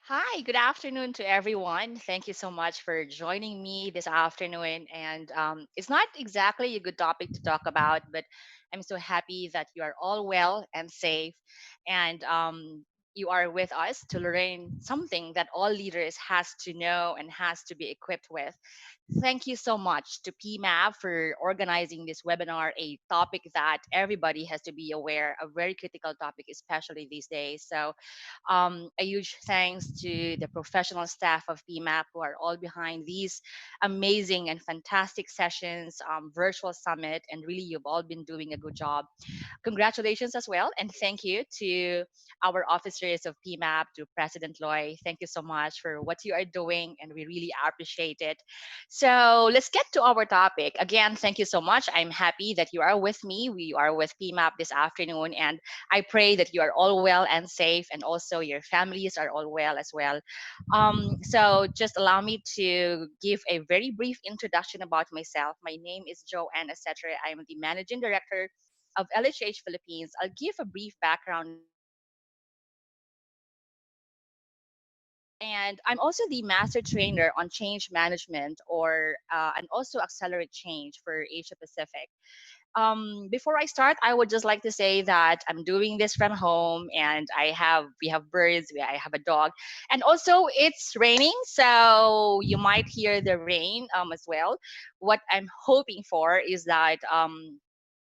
Hi, good afternoon to everyone. Thank you so much for joining me this afternoon. And it's not exactly a good topic to talk about, but I'm so happy that you are all well and safe. And you are with us to learn something that all leaders has to know and has to be equipped with. Thank you so much to PMAP for organizing this webinar, a topic that everybody has to be aware, a very critical topic, especially these days. So a huge thanks to the professional staff of PMAP who are all behind these amazing and fantastic sessions, virtual summit, and really you've all been doing a good job. Congratulations as well, and thank you to our officers of PMAP, to President Loy. Thank you so much for what you are doing, and we really appreciate it. So let's get to our topic. Again, thank you so much. I'm happy that you are with me. We are with PMAP this afternoon, and I pray that you are all well and safe, and also your families are all well as well. So just allow me to give a very brief introduction about myself. My name is Joanne Acetre. I am the managing director of LHH Philippines. I'll give a brief background now. And I'm also the master trainer on change management or and also accelerate change for Asia Pacific. Before I start, I would just like to say that I'm doing this from home, and we have birds, I have a dog, and also it's raining, so you might hear the rain as well. What I'm hoping for is that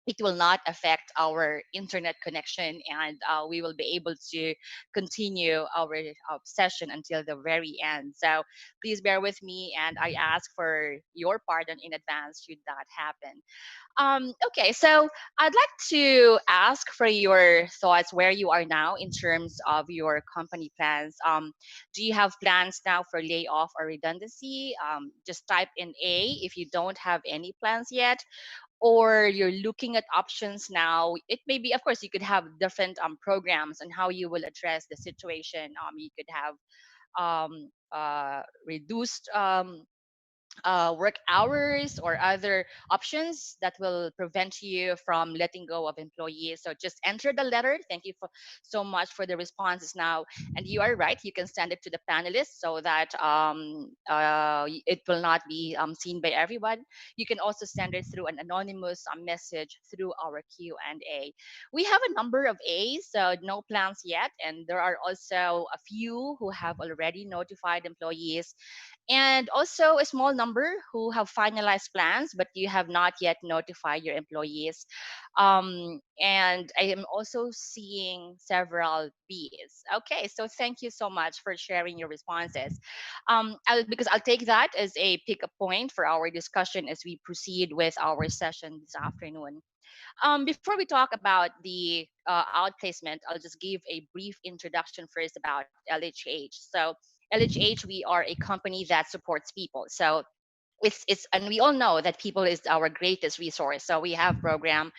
it will not affect our internet connection, and we will be able to continue our session until the very end. So please bear with me, and I ask for your pardon in advance should that happen. Okay, so I'd like to ask for your thoughts where you are now in terms of your company plans. Do you have plans now for layoff or redundancy? Just type in A if you don't have any plans yet, or you're looking at options now. It may be, of course, you could have different programs on how you will address the situation. You could have reduced work hours or other options that will prevent you from letting go of employees. So just enter the letter. Thank you so much for the responses now. And you are right, you can send it to the panelists so that it will not be seen by everyone. You can also send it through an anonymous message through our Q&A. We have a number of A's, so no plans yet. And there are also a few who have already notified employees, and also a small number who have finalized plans but you have not yet notified your employees. And I am also seeing several B's. Okay, so thank you so much for sharing your responses. Because I'll take that as a pick-up point for our discussion as we proceed with our session this afternoon. Before we talk about the outplacement, I'll just give a brief introduction first about LHH. So, LHH, we are a company that supports people. So, it's and we all know that people is our greatest resource. So we have program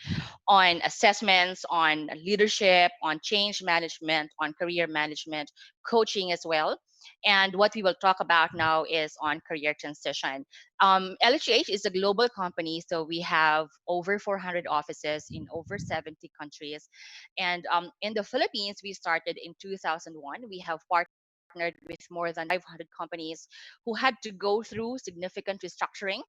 on assessments, on leadership, on change management, on career management, coaching as well. And what we will talk about now is on career transition. LHH is a global company, so we have over 400 offices in over 70 countries. And in the Philippines, we started in 2001. We have partnered with more than 500 companies who had to go through significant restructuring.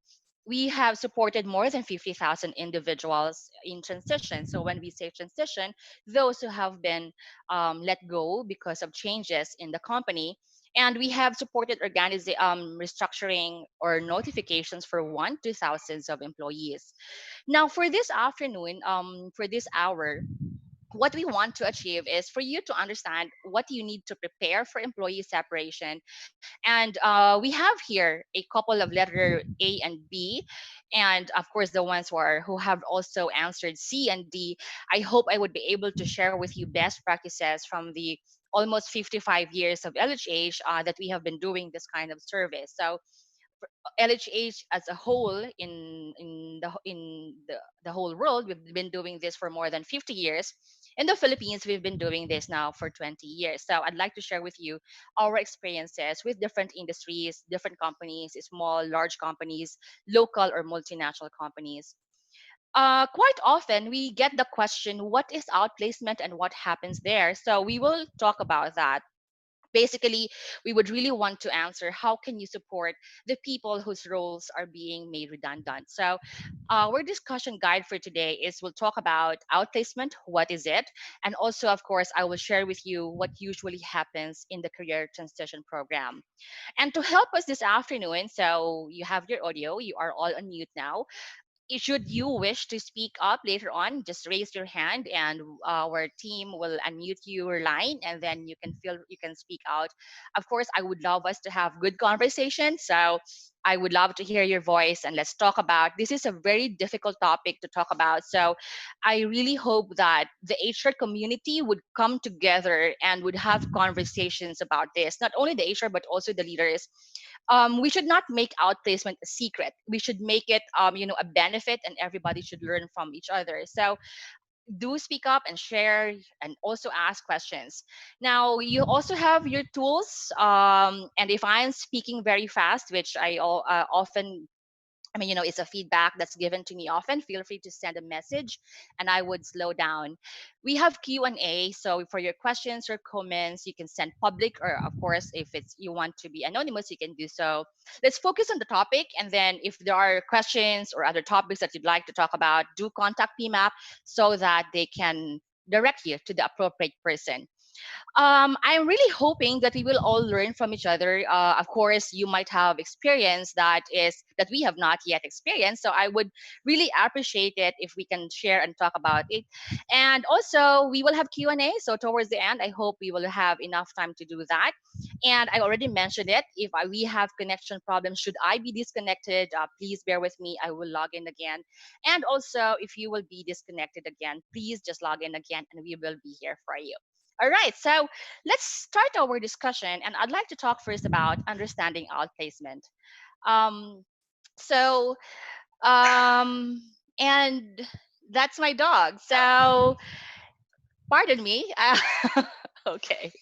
We have supported more than 50,000 individuals in transition. So when we say transition, those who have been let go because of changes in the company. And we have supported restructuring or notifications for one to thousands of employees. Now, for this afternoon, for this hour, what we want to achieve is for you to understand what you need to prepare for employee separation. And we have here a couple of letter A and B, and of course the ones who have also answered C and D. I hope I would be able to share with you best practices from the almost 55 years of LHH that we have been doing this kind of service. So LHH as a whole in the whole world, we've been doing this for more than 50 years. In the Philippines, we've been doing this now for 20 years. So I'd like to share with you our experiences with different industries, different companies, small, large companies, local or multinational companies. Quite often we get the question, what is outplacement and what happens there? So we will talk about that. Basically, we would really want to answer how can you support the people whose roles are being made redundant. So our discussion guide for today is we'll talk about outplacement, what is it, and also of course I will share with you what usually happens in the career transition program. And to help us this afternoon, so you have your audio, you are all on mute now. Should you wish to speak up later on, just raise your hand and our team will unmute your line, and then you can speak out. Of course, I would love us to have good conversation. So I would love to hear your voice and let's talk about this is a very difficult topic to talk about. So I really hope that the HR community would come together and would have conversations about this. Not only the HR but also the leaders. We should not make outplacement a secret. We should make it, a benefit, and everybody should learn from each other. So do speak up and share, and also ask questions. Now, you also have your tools, and if I'm speaking very fast, which often it's a feedback that's given to me often. Feel free to send a message, and I would slow down. We have Q&A, so for your questions or comments, you can send public, or of course, if it's you want to be anonymous, you can do so. Let's focus on the topic, and then if there are questions or other topics that you'd like to talk about, do contact PMAP so that they can direct you to the appropriate person. I'm really hoping that we will all learn from each other. Of course, you might have experience that we have not yet experienced. So I would really appreciate it if we can share and talk about it. And also, we will have Q&A. So towards the end, I hope we will have enough time to do that. And I already mentioned it. If we have connection problems, should I be disconnected, please bear with me. I will log in again. And also, if you will be disconnected again, please just log in again, and we will be here for you. All right, so let's start our discussion. And I'd like to talk first about understanding outplacement. Um, so, um, and that's my dog. So, pardon me. Okay.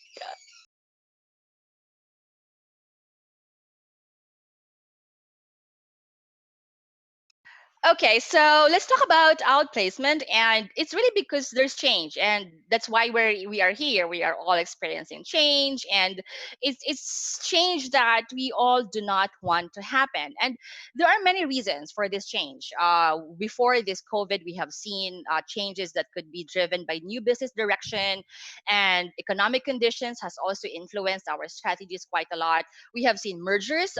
Okay, so let's talk about outplacement, and it's really because there's change, and that's why we are here. We are all experiencing change, and it's change that we all do not want to happen. And there are many reasons for this change. Before this COVID, we have seen changes that could be driven by new business direction, and economic conditions has also influenced our strategies quite a lot. We have seen mergers,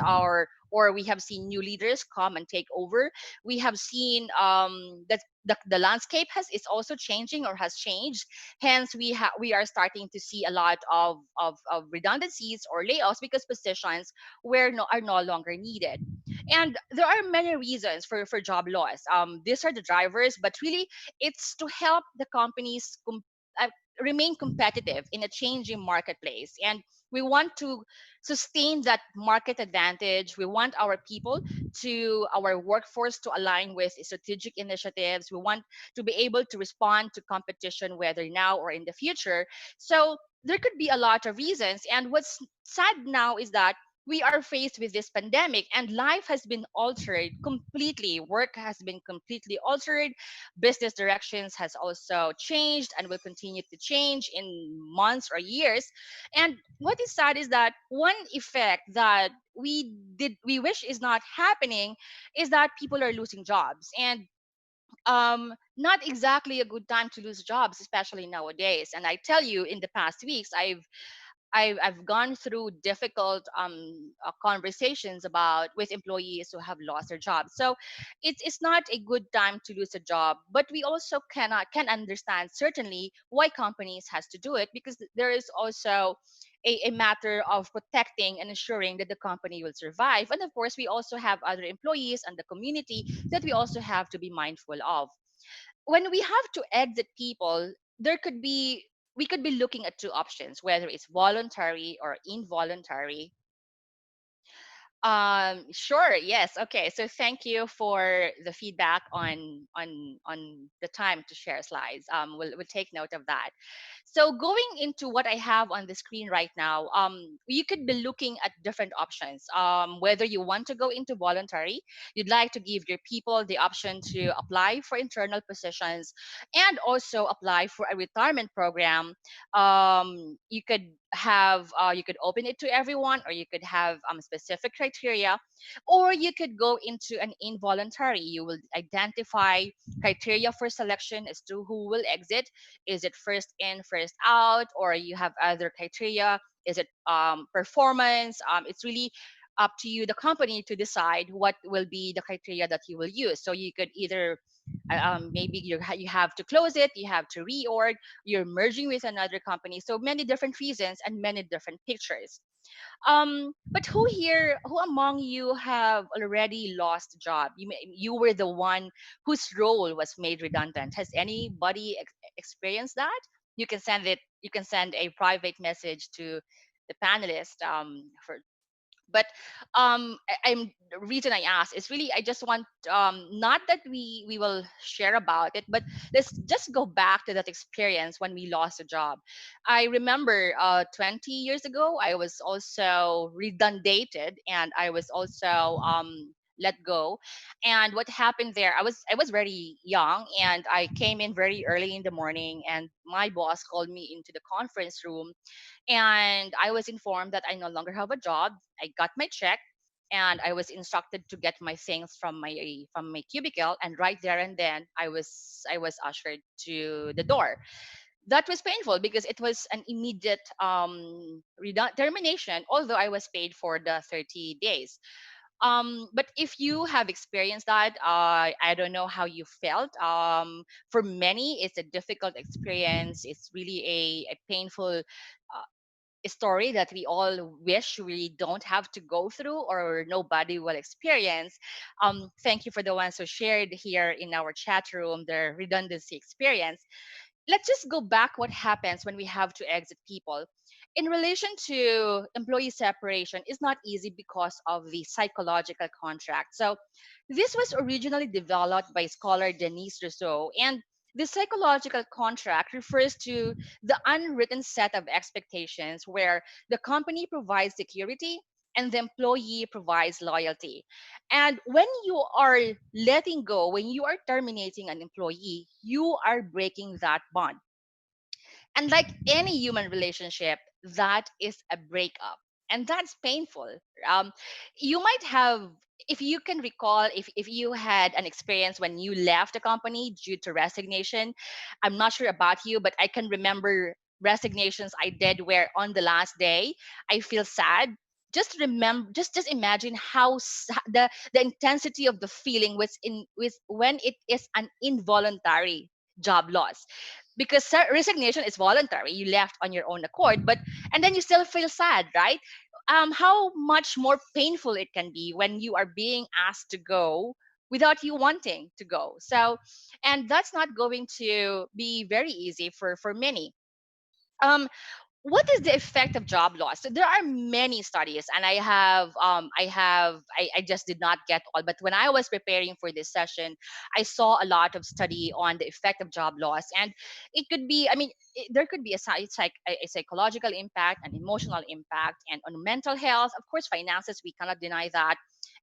or we have seen new leaders come and take over. We have seen that the landscape is also changing or has changed. Hence, we are starting to see a lot of redundancies or layoffs because positions are no longer needed. And there are many reasons for job loss. These are the drivers, but really it's to help the companies uh, remain competitive in a changing marketplace. And we want to sustain that market advantage. We want our workforce to align with strategic initiatives. We want to be able to respond to competition, whether now or in the future. So there could be a lot of reasons. And what's sad now is that we are faced with this pandemic, and life has been altered completely. Work has been completely altered. Business directions has also changed and will continue to change in months or years. And what is sad is that one effect that we wish is not happening is that people are losing jobs. And not exactly a good time to lose jobs, especially nowadays. And I tell you, in the past weeks, I've gone through difficult conversations about with employees who have lost their jobs. So it's not a good time to lose a job, but we also can understand certainly why companies has to do it, because there is also a matter of protecting and ensuring that the company will survive. And of course, we also have other employees and the community that we also have to be mindful of. When we have to exit people, there could be we could be looking at two options, whether it's voluntary or involuntary. Sure. Yes. Okay. So thank you for the feedback on the time to share slides. We'll take note of that. So going into what I have on the screen right now, you could be looking at different options. Whether you want to go into voluntary, you'd like to give your people the option to apply for internal positions and also apply for a retirement program. You could have you could open it to everyone, or you could have specific criteria, or you could go into an involuntary. You will identify criteria for selection as to who will exit. Is it first in, first out, or you have other criteria? Is it performance? It's really up to you, the company, to decide what will be the criteria that you will use. So you could either maybe you have to close it, you have to reorg, you're merging with another company. So many different reasons and many different pictures. But who here, who among you have already lost a job? You were the one whose role was made redundant. Has anybody experienced that? You can send it. You can send a private message to the panelist for. But I'm the reason I asked is really I just want not that we will share about it, but let's just go back to that experience when we lost a job. I remember 20 years ago I was also redundated, and I was also let go. And what happened there, I was very young, and I came in very early in the morning, and my boss called me into the conference room, and I was informed that I no longer have a job. I got my check, and I was instructed to get my things from my cubicle, and right there and then I was ushered to the door. That was painful because it was an immediate termination, although I was paid for the 30 days. But if you have experienced that, I don't know how you felt. For many it's a difficult experience. It's really a painful story that we all wish we don't have to go through, or nobody will experience. Thank you for the ones who shared here in our chat room their redundancy experience. Let's just go back what happens when we have to exit people. In relation to employee separation is not easy because of the psychological contract. So this was originally developed by scholar Denise Rousseau, and the psychological contract refers to the unwritten set of expectations where the company provides security and the employee provides loyalty. And when you are letting go, when you are terminating an employee, you are breaking that bond. And like any human relationship, that is a breakup. And that's painful. Um, you might have, if you can recall, if you had an experience when you left a company due to resignation, I'm not sure about you, but I can remember resignations I did where on the last day, I feel sad. Just remember, just imagine how the intensity of the feeling was in with when it is an involuntary job loss, because resignation is voluntary, you left on your own accord, but and then you still feel sad, right? How much more painful it can be when you are being asked to go without you wanting to go. So, and that's not going to be very easy for many. um what is the effect of job loss? So there are many studies, and I just did not get all, but when I was preparing for this session, I saw a lot of study on the effect of job loss. And it could be, I mean, there could be a psychological impact, an emotional impact, and on mental health, of course, finances, we cannot deny that.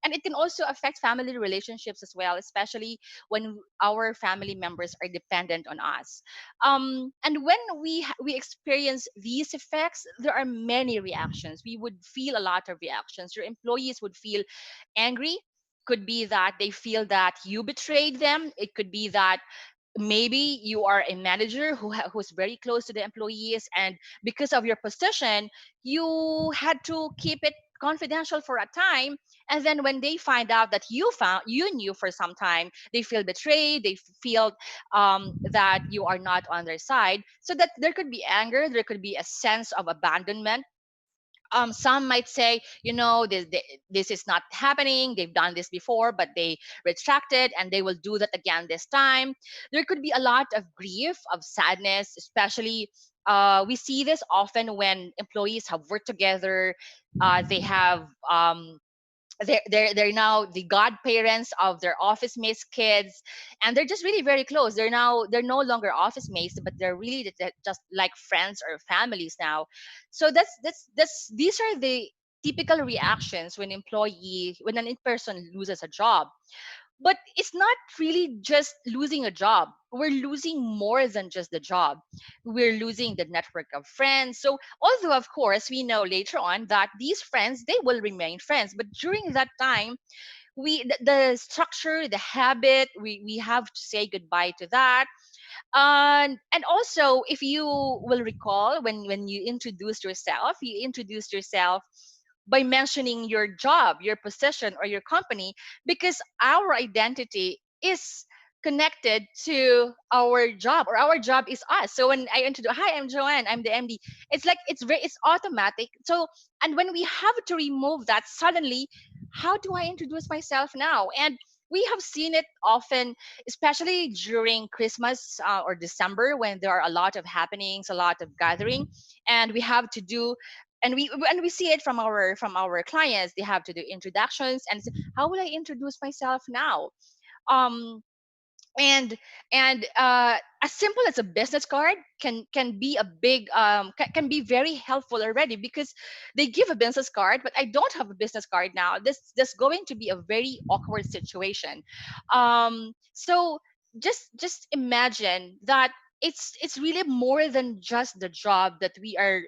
And it can also affect family relationships as well, especially when our family members are dependent on us. And when we experience these effects, there are many reactions. We would feel a lot of reactions. Your employees would feel angry. Could be that they feel that you betrayed them. It could be that maybe you are a manager who's very close to the employees, and because of your position you had to keep it confidential for a time, and then when they find out that you knew for some time, they feel betrayed. They feel that you are not on their side, so that there could be anger, there could be a sense of abandonment. Some might say, this is not happening. They've done this before, but they retracted, and they will do that again this time. There could be a lot of grief, of sadness, especially. We see this often when employees have worked together. They have they're now the godparents of their office mates kids, and they're just really very close. They're no longer office mates, but they're really just like friends or families now. So that's these are the typical reactions when an in-person loses a job. But it's not really just losing a job. We're losing more than just the job. We're losing the network of friends. So although of course we know later on that these friends, they will remain friends, but during that time, the structure, the habit, we have to say goodbye to that. And also, if you will recall, when you introduced yourself by mentioning your job, your position, or your company, because our identity is connected to our job, or our job is us. So when I introduce, hi, I'm Joanne, I'm the MD, it's like it's automatic. So, and when we have to remove that suddenly, how do I introduce myself now? And we have seen it often, especially during Christmas or December, when there are a lot of happenings, a lot of gathering, and we have to do, and we see it from our clients. They have to do introductions, and how will I introduce myself now? Um, and and as simple as a business card can be a big can be very helpful already, because they give a business card, but I don't have a business card now. This going to be a very awkward situation. So just imagine that it's really more than just the job that we are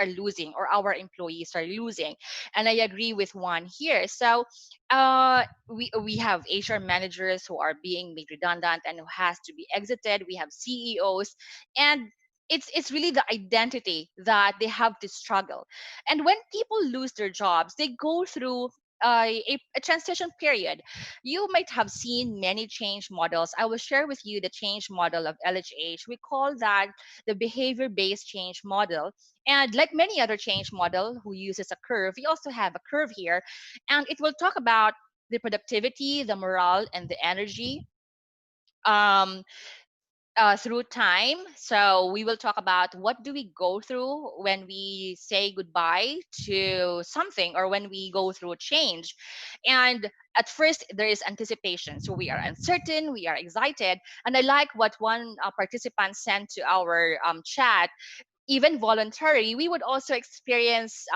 losing, or our employees are losing. And I agree with Juan here. So we have HR managers who are being made redundant and who has to be exited. We have CEOs, and it's really the identity that they have to struggle. And when people lose their jobs, they go through a transition period. You might have seen many change models. I will share with you the change model of LHH. We call that the behavior-based change model. And like many other change model who uses a curve, we also have a curve here, and it will talk about the productivity, the morale, and the energy um, through time. So we will talk about what do we go through when we say goodbye to something, or when we go through a change. And at first there is anticipation, so we are uncertain, we are excited. And I like what one participant sent to our chat. Even voluntary, we would also experience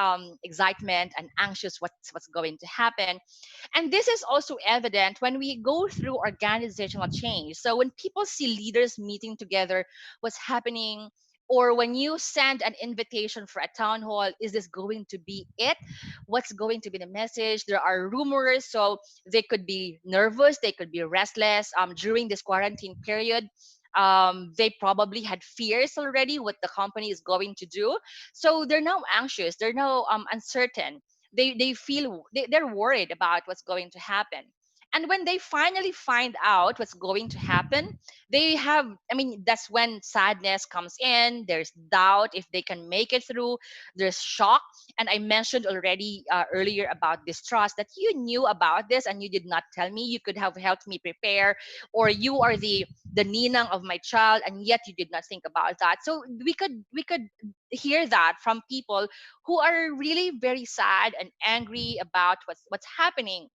excitement and anxious what's going to happen. And this is also evident when we go through organizational change. So when people see leaders meeting together, what's happening? Or when you send an invitation for a town hall, is this going to be it? What's going to be the message? There are rumors, so they could be nervous, they could be restless during this quarantine period. They probably had fears already what the company is going to do, so they're now anxious, they're now uncertain. They feel they're worried about what's going to happen. And when they finally find out what's going to happen, they have, I mean, that's when sadness comes in. There's doubt if they can make it through. There's shock. And I mentioned already earlier about distrust, that you knew about this and you did not tell me. You could have helped me prepare, or you are the ninang of my child, and yet you did not think about that. So we could hear that from people who are really very sad and angry about what's happening.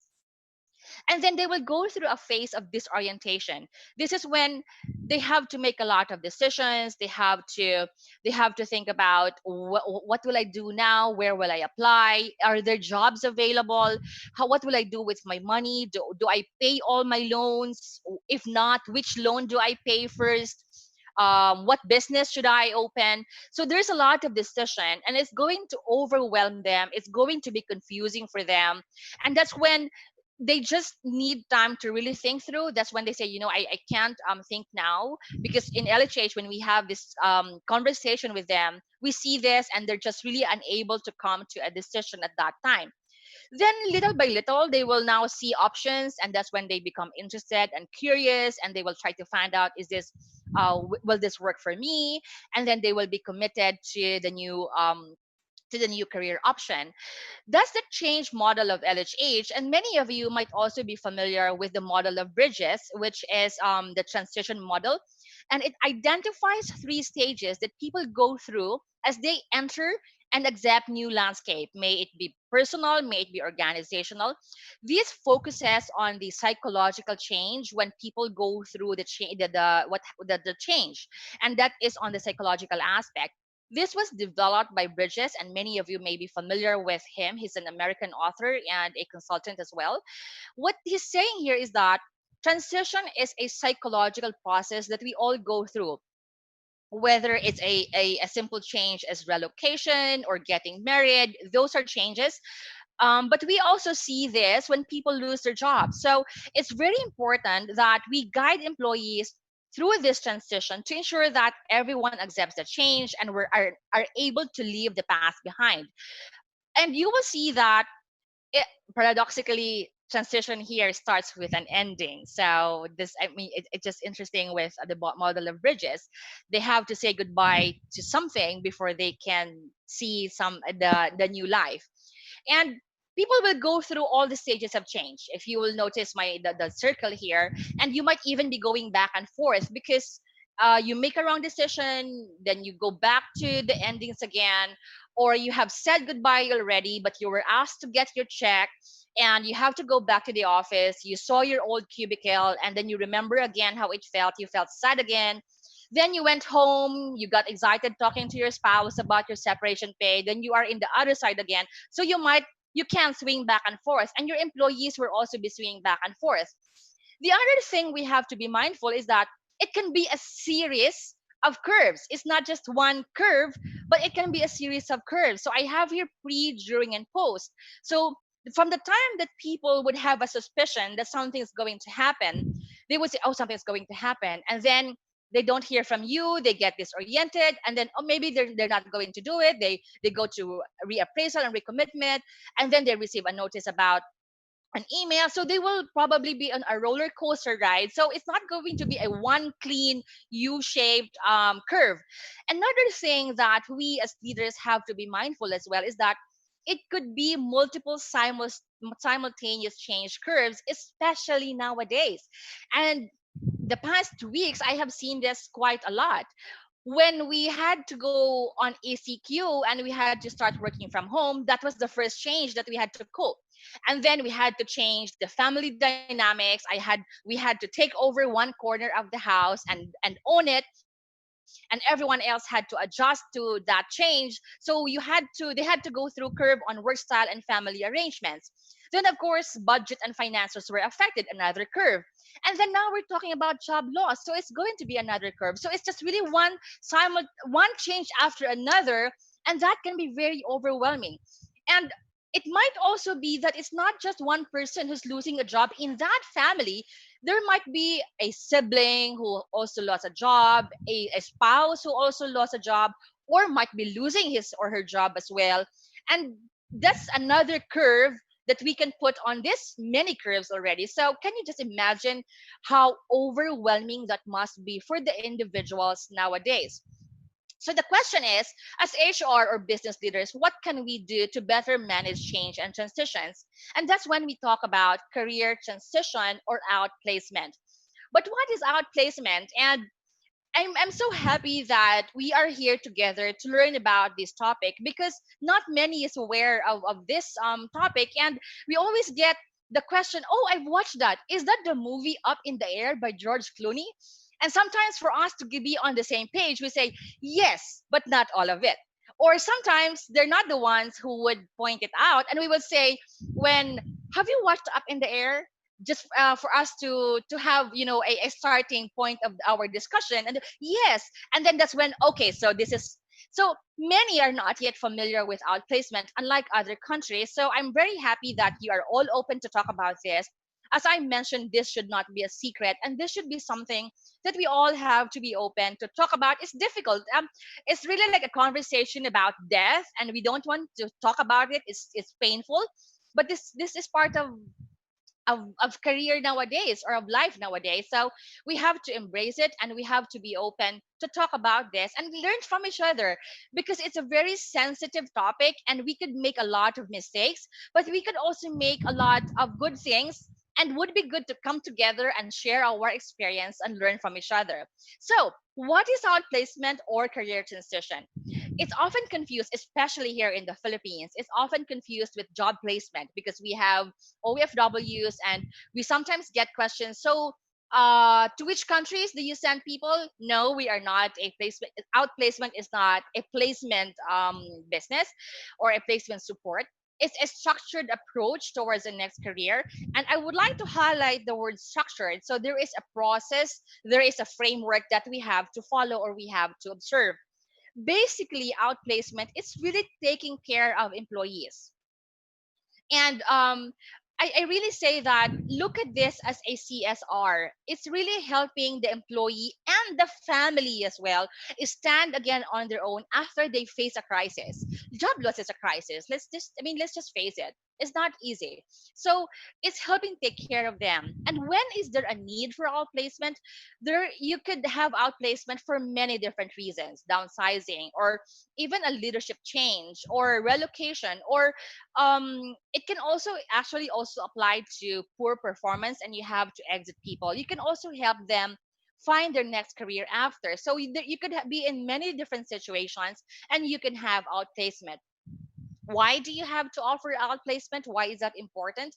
And then they will go through a phase of disorientation. This is when they have to make a lot of decisions. They have to think about what will I do now, where will I apply, are there jobs available, what will I do with my money, do I pay all my loans, if not, which loan do I pay first, what business should I open? So there's a lot of decision, and it's going to overwhelm them. It's going to be confusing for them, and that's when they just need time to really think through. That's when they say, I can't think now, because in LHH, when we have this conversation with them, we see this, and they're just really unable to come to a decision at that time. Then little by little, they will now see options, and that's when they become interested and curious, and they will try to find out, is this will this work for me? And then they will be committed to the new career option. That's the change model of LHH. And many of you might also be familiar with the model of bridges, which is the transition model. And it identifies three stages that people go through as they enter and accept new landscape. May it be personal, may it be organizational. This focuses on the psychological change when people go through the change, the change, and that is on the psychological aspect. This was developed by Bridges, and many of you may be familiar with him. He's an American author and a consultant as well. What he's saying here is that transition is a psychological process that we all go through, whether it's a simple change as relocation or getting married. Those are changes, but we also see this when people lose their jobs. So it's very important that we guide employees through this transition to ensure that everyone accepts the change and are able to leave the past behind. And you will see that it, paradoxically, transition here starts with an ending. So this, I mean, it's just interesting with the model of bridges. They have to say goodbye to something before they can see the new life. And people will go through all the stages of change. If you will notice the circle here, and you might even be going back and forth because you make a wrong decision, then you go back to the endings again, or you have said goodbye already, but you were asked to get your check and you have to go back to the office. You saw your old cubicle, and then you remember again how it felt. You felt sad again. Then you went home, you got excited talking to your spouse about your separation pay. Then you are in the other side again. So you can swing back and forth, and your employees will also be swinging back and forth. The other thing we have to be mindful is that it can be a series of curves. It's not just one curve, but it can be a series of curves. So I have here pre, during, and post. So from the time that people would have a suspicion that something is going to happen, they would say, oh, something's going to happen. And then they don't hear from you, they get disoriented, and then oh, maybe they're not going to do it. They go to reappraisal and recommitment, and then they receive a notice about an email. So they will probably be on a roller coaster ride. So it's not going to be a one clean U-shaped curve. Another thing that we as leaders have to be mindful as well is that it could be multiple simultaneous change curves, especially nowadays. And the past 2 weeks, I have seen this quite a lot. When we had to go on ACQ and we had to start working from home, that was the first change that we had to cope. And then we had to change the family dynamics. We had to take over one corner of the house and own it, and everyone else had to adjust to that change. So they had to go through curve on work style and family arrangements. Then of course budget and finances were affected, another curve. And then now we're talking about job loss, so it's going to be another curve. So it's just really one change after another, and that can be very overwhelming. And it might also be that it's not just one person who's losing a job in that family. There might be a sibling who also lost a job, a spouse who also lost a job, or might be losing his or her job as well. And that's another curve that we can put on this many curves already. So can you just imagine how overwhelming that must be for the individuals nowadays? So the question is, as HR or business leaders, what can we do to better manage change and transitions? And that's when we talk about career transition or outplacement. But what is outplacement? And I'm so happy that we are here together to learn about this topic, because not many is aware of this topic. And we always get the question, oh, I've watched that. Is that the movie Up in the Air by George Clooney? And sometimes for us to be on the same page, we say, yes, but not all of it. Or sometimes they're not the ones who would point it out. And we would say, when, have you watched Up in the Air? Just for us to have a starting point of our discussion. And yes, and then that's when, okay, so this is, so many are not yet familiar with outplacement, unlike other countries. So I'm very happy that you are all open to talk about this. As I mentioned, this should not be a secret, and this should be something that we all have to be open to talk about. It's difficult. It's really like a conversation about death, and we don't want to talk about it. It's painful, but this is part of career nowadays, or of life nowadays. So we have to embrace it, and we have to be open to talk about this and learn from each other, because it's a very sensitive topic, and we could make a lot of mistakes, but we could also make a lot of good things, and would be good to come together and share our experience and learn from each other. So what is outplacement or career transition? It's often confused, especially here in the Philippines. It's often confused with job placement, because we have OFWs, and we sometimes get questions. So, To which countries do you send people? No, we are not a placement. Outplacement is not a placement business or a placement support. It's a structured approach towards the next career. And I would like to highlight the word structured. So there is a process, there is a framework that we have to follow or we have to observe. Basically, outplacement is really taking care of employees. And I really say that look at this as a CSR. It's really helping the employee and the family as well stand again on their own after they face a crisis. Job loss is a crisis. Let's just face it. It's not easy. So it's helping take care of them. And when is there a need for outplacement? There you could have outplacement for many different reasons: downsizing, or even a leadership change, or relocation, or it can also actually also apply to poor performance and you have to exit people. You can also help them find their next career after. So you could be in many different situations and you can have outplacement. Why do you have to offer outplacement? Why is that important?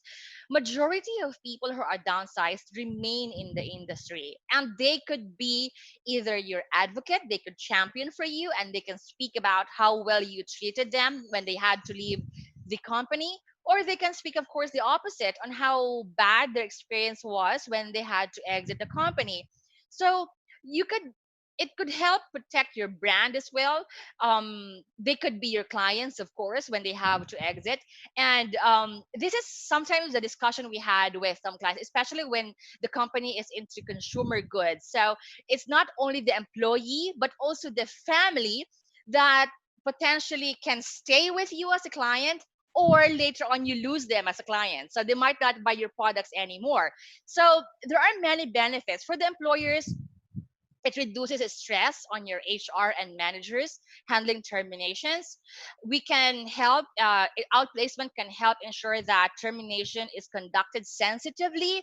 Majority of people who are downsized remain in the industry, and they could be either your advocate, they could champion for you, and they can speak about how well you treated them when they had to leave the company, or they can speak, of course, the opposite on how bad their experience was when they had to exit the company. So you could it could help protect your brand as well. They could be your clients, of course, when they have to exit. And this is sometimes the discussion we had with some clients, especially when the company is into consumer goods. So it's not only the employee but also the family that potentially can stay with you as a client, or later on you lose them as a client, so they might not buy your products anymore. So there are many benefits for the employers. It reduces the stress on your HR and managers handling terminations. We can help, outplacement can help ensure that termination is conducted sensitively.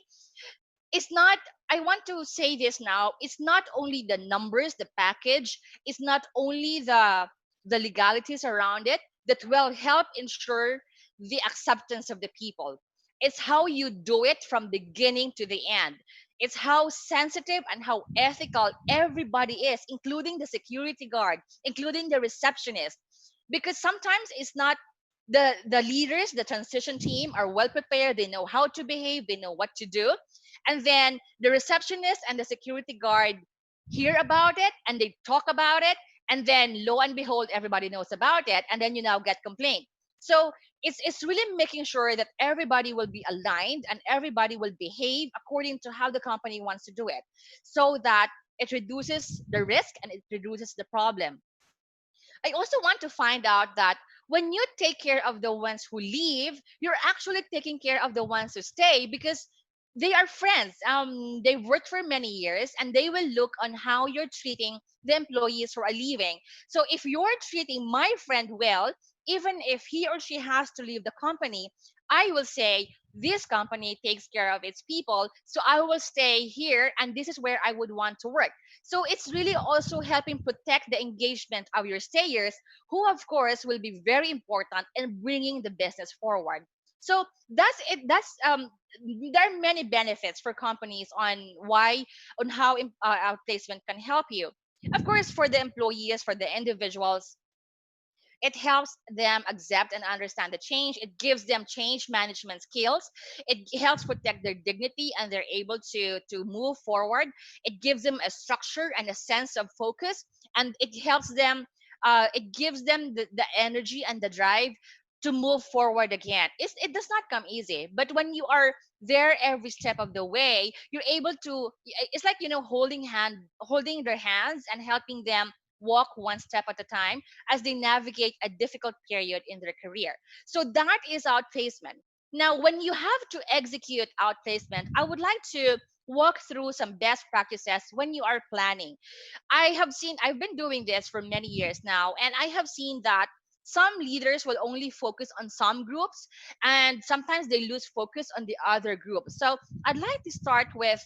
It's not, I want to say this now, it's not only the numbers, the package, it's not only the legalities around it that will help ensure the acceptance of the people. It's how you do it from beginning to the end. It's how sensitive and how ethical everybody is, including the security guard, including the receptionist. Because sometimes it's not, the leaders, the transition team are well prepared, they know how to behave, they know what to do, and then the receptionist and the security guard hear about it and they talk about it, and then lo and behold everybody knows about it, and then you now get complaint. So it's really making sure that everybody will be aligned and everybody will behave according to how the company wants to do it, so that it reduces the risk and it reduces the problem. I also want to find out that when you take care of the ones who leave, you're actually taking care of the ones who stay, because they are friends. They've worked for many years and they will look on how you're treating the employees who are leaving. So if you're treating my friend well, even if he or she has to leave the company, I will say, this company takes care of its people, so I will stay here and this is where I would want to work. So it's really also helping protect the engagement of your stayers, who of course will be very important in bringing the business forward. So that's it. There are many benefits for companies on how outplacement can help you. Of course, for the employees, for the individuals, it helps them accept and understand the change. It gives them change management skills. It helps protect their dignity and they're able to move forward. It gives them a structure and a sense of focus, and it gives them the energy and the drive to move forward again. It does not come easy, but when you are there every step of the way, you're able to, it's like, holding their hands and helping them walk one step at a time as they navigate a difficult period in their career. So that is outplacement. Now, when you have to execute outplacement, I would like to walk through some best practices when you are planning. I've been doing this for many years now, and I have seen that some leaders will only focus on some groups, and sometimes they lose focus on the other groups. So I'd like to start with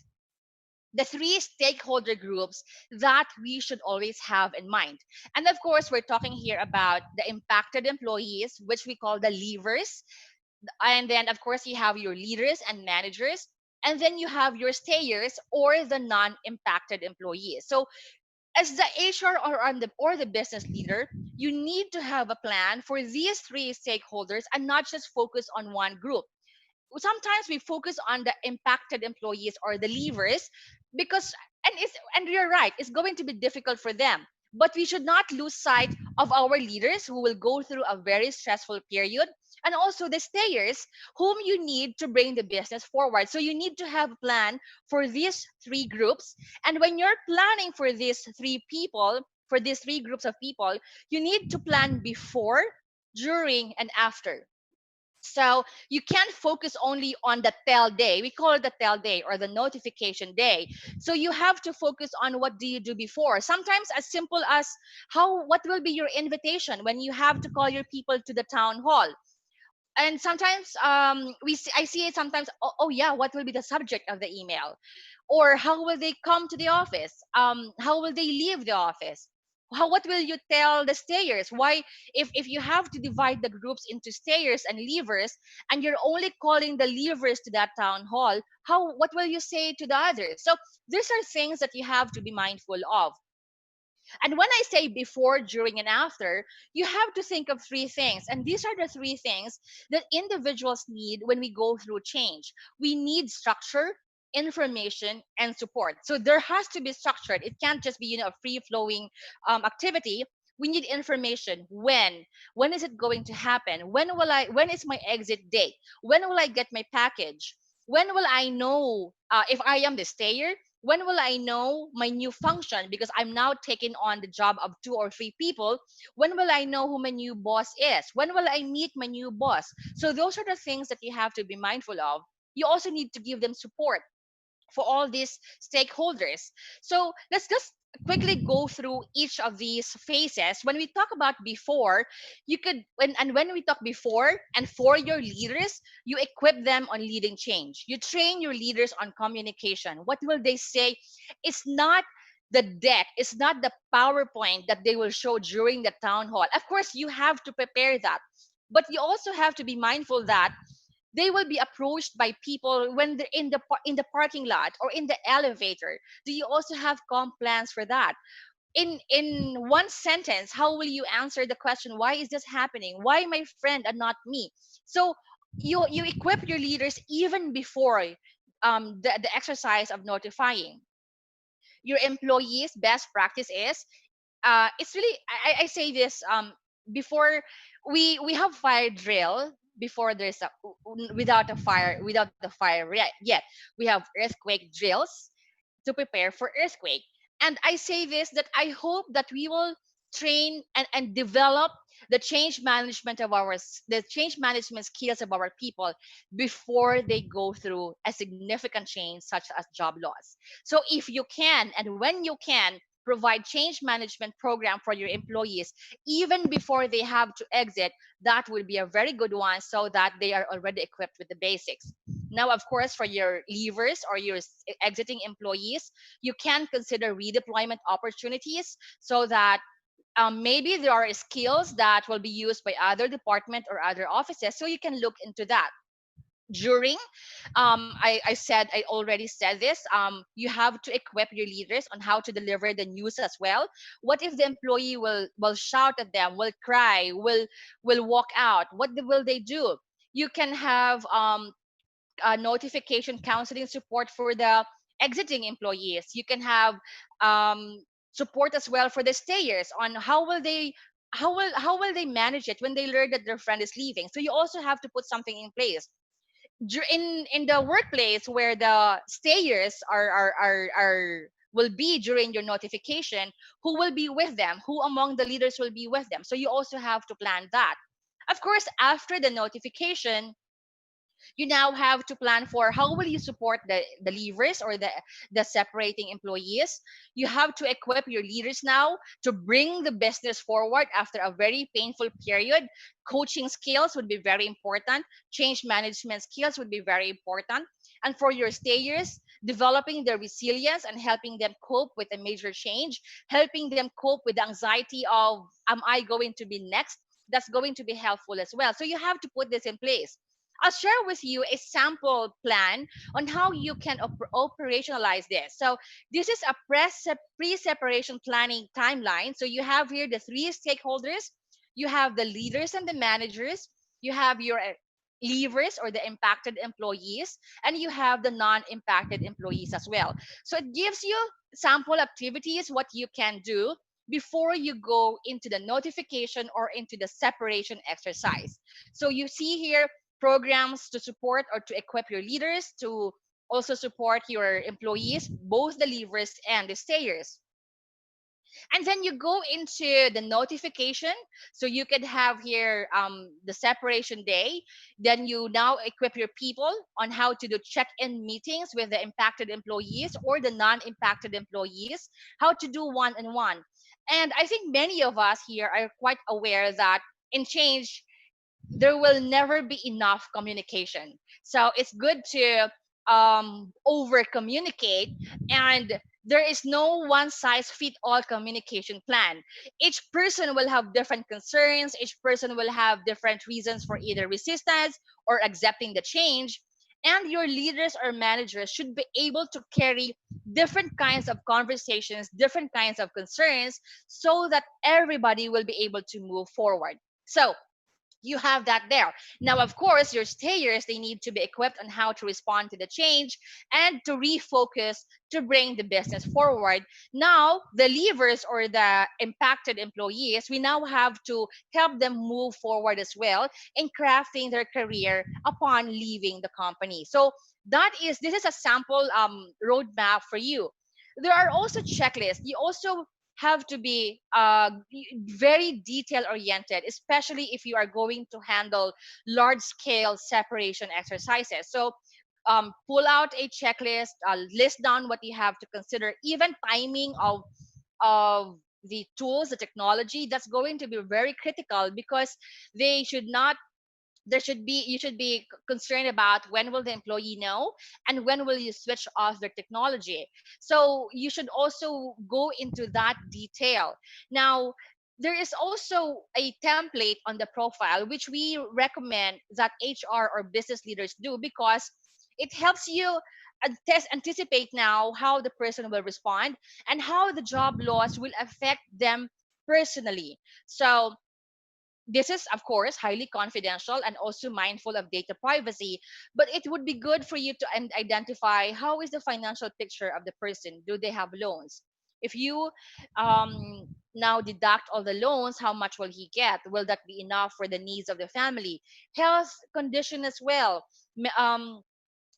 the three stakeholder groups that we should always have in mind. And of course, we're talking here about the impacted employees, which we call the leavers. And then, of course, you have your leaders and managers. And then you have your stayers or the non-impacted employees. So as the HR or the business leader, you need to have a plan for these three stakeholders and not just focus on one group. Sometimes we focus on the impacted employees or the leavers because and you're right, it's going to be difficult for them, but we should not lose sight of our leaders who will go through a very stressful period, and also the stayers whom you need to bring the business forward. So you need to have a plan for these three groups, and when you're planning for these three groups of people, you need to plan before, during, and after. So you can't focus only on the tell day. We call it the tell day or the notification day. So you have to focus on what do you do before. Sometimes as simple as what will be your invitation when you have to call your people to the town hall. And sometimes I see it sometimes. Oh yeah, what will be the subject of the email, or how will they come to the office? How will they leave the office? What will you tell the stayers? Why, if you have to divide the groups into stayers and leavers, and you're only calling the leavers to that town hall, what will you say to the others? So these are things that you have to be mindful of. And when I say before, during, and after, you have to think of three things. And these are the three things that individuals need when we go through change. We need structure, information, and support. So there has to be structured. It can't just be, a free flowing activity. We need information. When is it going to happen? When is my exit date? When will I get my package? When will I know if I am the stayer? When will I know my new function? Because I'm now taking on the job of two or three people. When will I know who my new boss is? When will I meet my new boss? So those are the things that you have to be mindful of. You also need to give them support for all these stakeholders. So let's just quickly go through each of these phases. When we talk about before, when we talk before and for your leaders, you equip them on leading change. You train your leaders on communication. What will they say? It's not the deck, it's not the PowerPoint that they will show during the town hall. Of course, you have to prepare that. But you also have to be mindful that they will be approached by people when they're in the parking lot or in the elevator. Do you also have comp plans for that? In one sentence, how will you answer the question, why is this happening? Why my friend and not me? So you equip your leaders even before the exercise of notifying your employees. Best practice is it's really I say this before we have fire drill before there's a without the fire yet. We have earthquake drills to prepare for earthquake. And I say this that I hope that we will train and develop the change management skills of our people before they go through a significant change such as job loss. So if you can and when you can provide change management program for your employees even before they have to exit, that will be a very good one so that they are already equipped with the basics. Now, of course, for your leavers or your exiting employees, you can consider redeployment opportunities so that maybe there are skills that will be used by other department or other offices. So you can look into that. During, I already said this. You have to equip your leaders on how to deliver the news as well. What if the employee will shout at them, will cry, will walk out? Will they do? You can have notification counseling support for the exiting employees. You can have um, support as well for the stayers on how will they manage it when they learn that their friend is leaving. So you also have to put something in place in the workplace where the stayers are will be during your notification. Who will be with them? Who among the leaders will be with them? So you also have to plan that. Of course, after the notification, you now have to plan for how will you support the leavers or the separating employees. You have to equip your leaders now to bring the business forward after a very painful period. Coaching skills would be very important. Change management skills would be very important. And for your stayers, developing their resilience and helping them cope with a major change, helping them cope with the anxiety of am I going to be next, that's going to be helpful as well. So you have to put this in place. I'll share with you a sample plan on how you can operationalize this. So this is a pre-separation planning timeline. So you have here the three stakeholders, you have the leaders and the managers, you have your leavers or the impacted employees, and you have the non-impacted employees as well. So it gives you sample activities, what you can do before you go into the notification or into the separation exercise. So you see here programs to support or to equip your leaders, to also support your employees, both the leavers and the stayers. And then you go into the notification. So you could have here the separation day. Then you now equip your people on how to do check-in meetings with the impacted employees or the non-impacted employees, how to do one-on-one. And I think many of us here are quite aware that in change there will never be enough communication. So it's good to over communicate, and there is no one size fit all communication plan. Each person will have different concerns, each person will have different reasons for either resistance or accepting the change. And your leaders or managers should be able to carry different kinds of conversations, different kinds of concerns, so that everybody will be able to move forward. So you have that there. Now, of course, your stayers, they need to be equipped on how to respond to the change and to refocus to bring the business forward. Now, the leavers or the impacted employees, we now have to help them move forward as well in crafting their career upon leaving the company. So this is a sample roadmap for you. There are also checklists. You also have to be very detail oriented, especially if you are going to handle large scale separation exercises. So pull out a checklist, list down what you have to consider, even timing of the tools, the technology. That's going to be very critical, because they should not there should be you should be concerned about when will the employee know and when will you switch off their technology. So you should also go into that detail. Now, there is also a template on the profile which we recommend that HR or business leaders do, because it helps you anticipate now how the person will respond and how the job loss will affect them personally. So this is, of course, highly confidential and also mindful of data privacy, but it would be good for you to identify how is the financial picture of the person. Do they have loans? If you now deduct all the loans, how much will he get? Will that be enough for the needs of the family? Health condition as well.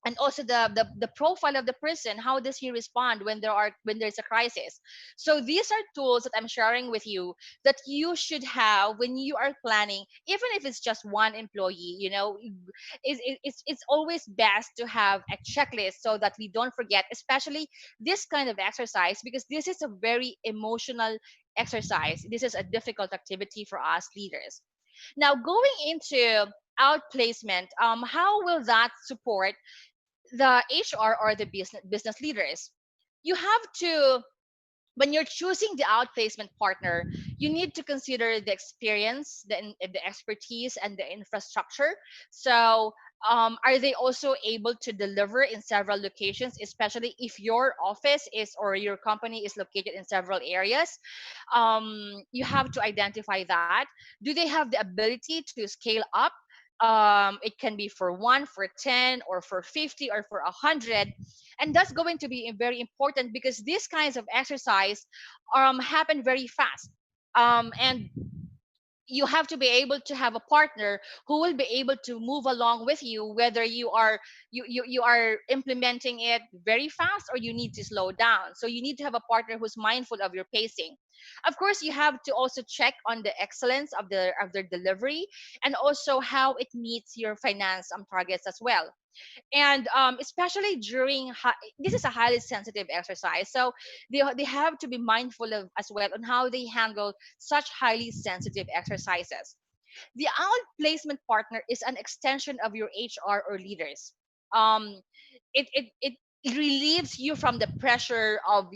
And also the profile of the person, how does he respond when there's a crisis. So these are tools that I'm sharing with you that you should have when you are planning, even if it's just one employee. It's always best to have a checklist so that we don't forget, especially this kind of exercise, because this is a very emotional exercise. This is a difficult activity for us leaders. Now, going into outplacement, how will that support the HR or the business leaders? You have to, when you're choosing the outplacement partner, you need to consider the experience, the expertise, and the infrastructure. So, are they also able to deliver in several locations, especially if your office is or your company is located in several areas? You have to identify that. Do they have the ability to scale up? It can be for one, for 10, or for 50, or for 100. And that's going to be very important, because these kinds of exercise happen very fast. And you have to be able to have a partner who will be able to move along with you, whether you are implementing it very fast or you need to slow down. So you need to have a partner who's mindful of your pacing. Of course, you have to also check on the excellence of their delivery, and also how it meets your finance targets as well. And especially during this is a highly sensitive exercise, so they have to be mindful of as well on how they handle such highly sensitive exercises. The outplacement partner is an extension of your HR or leaders. um it it relieves you from the pressure of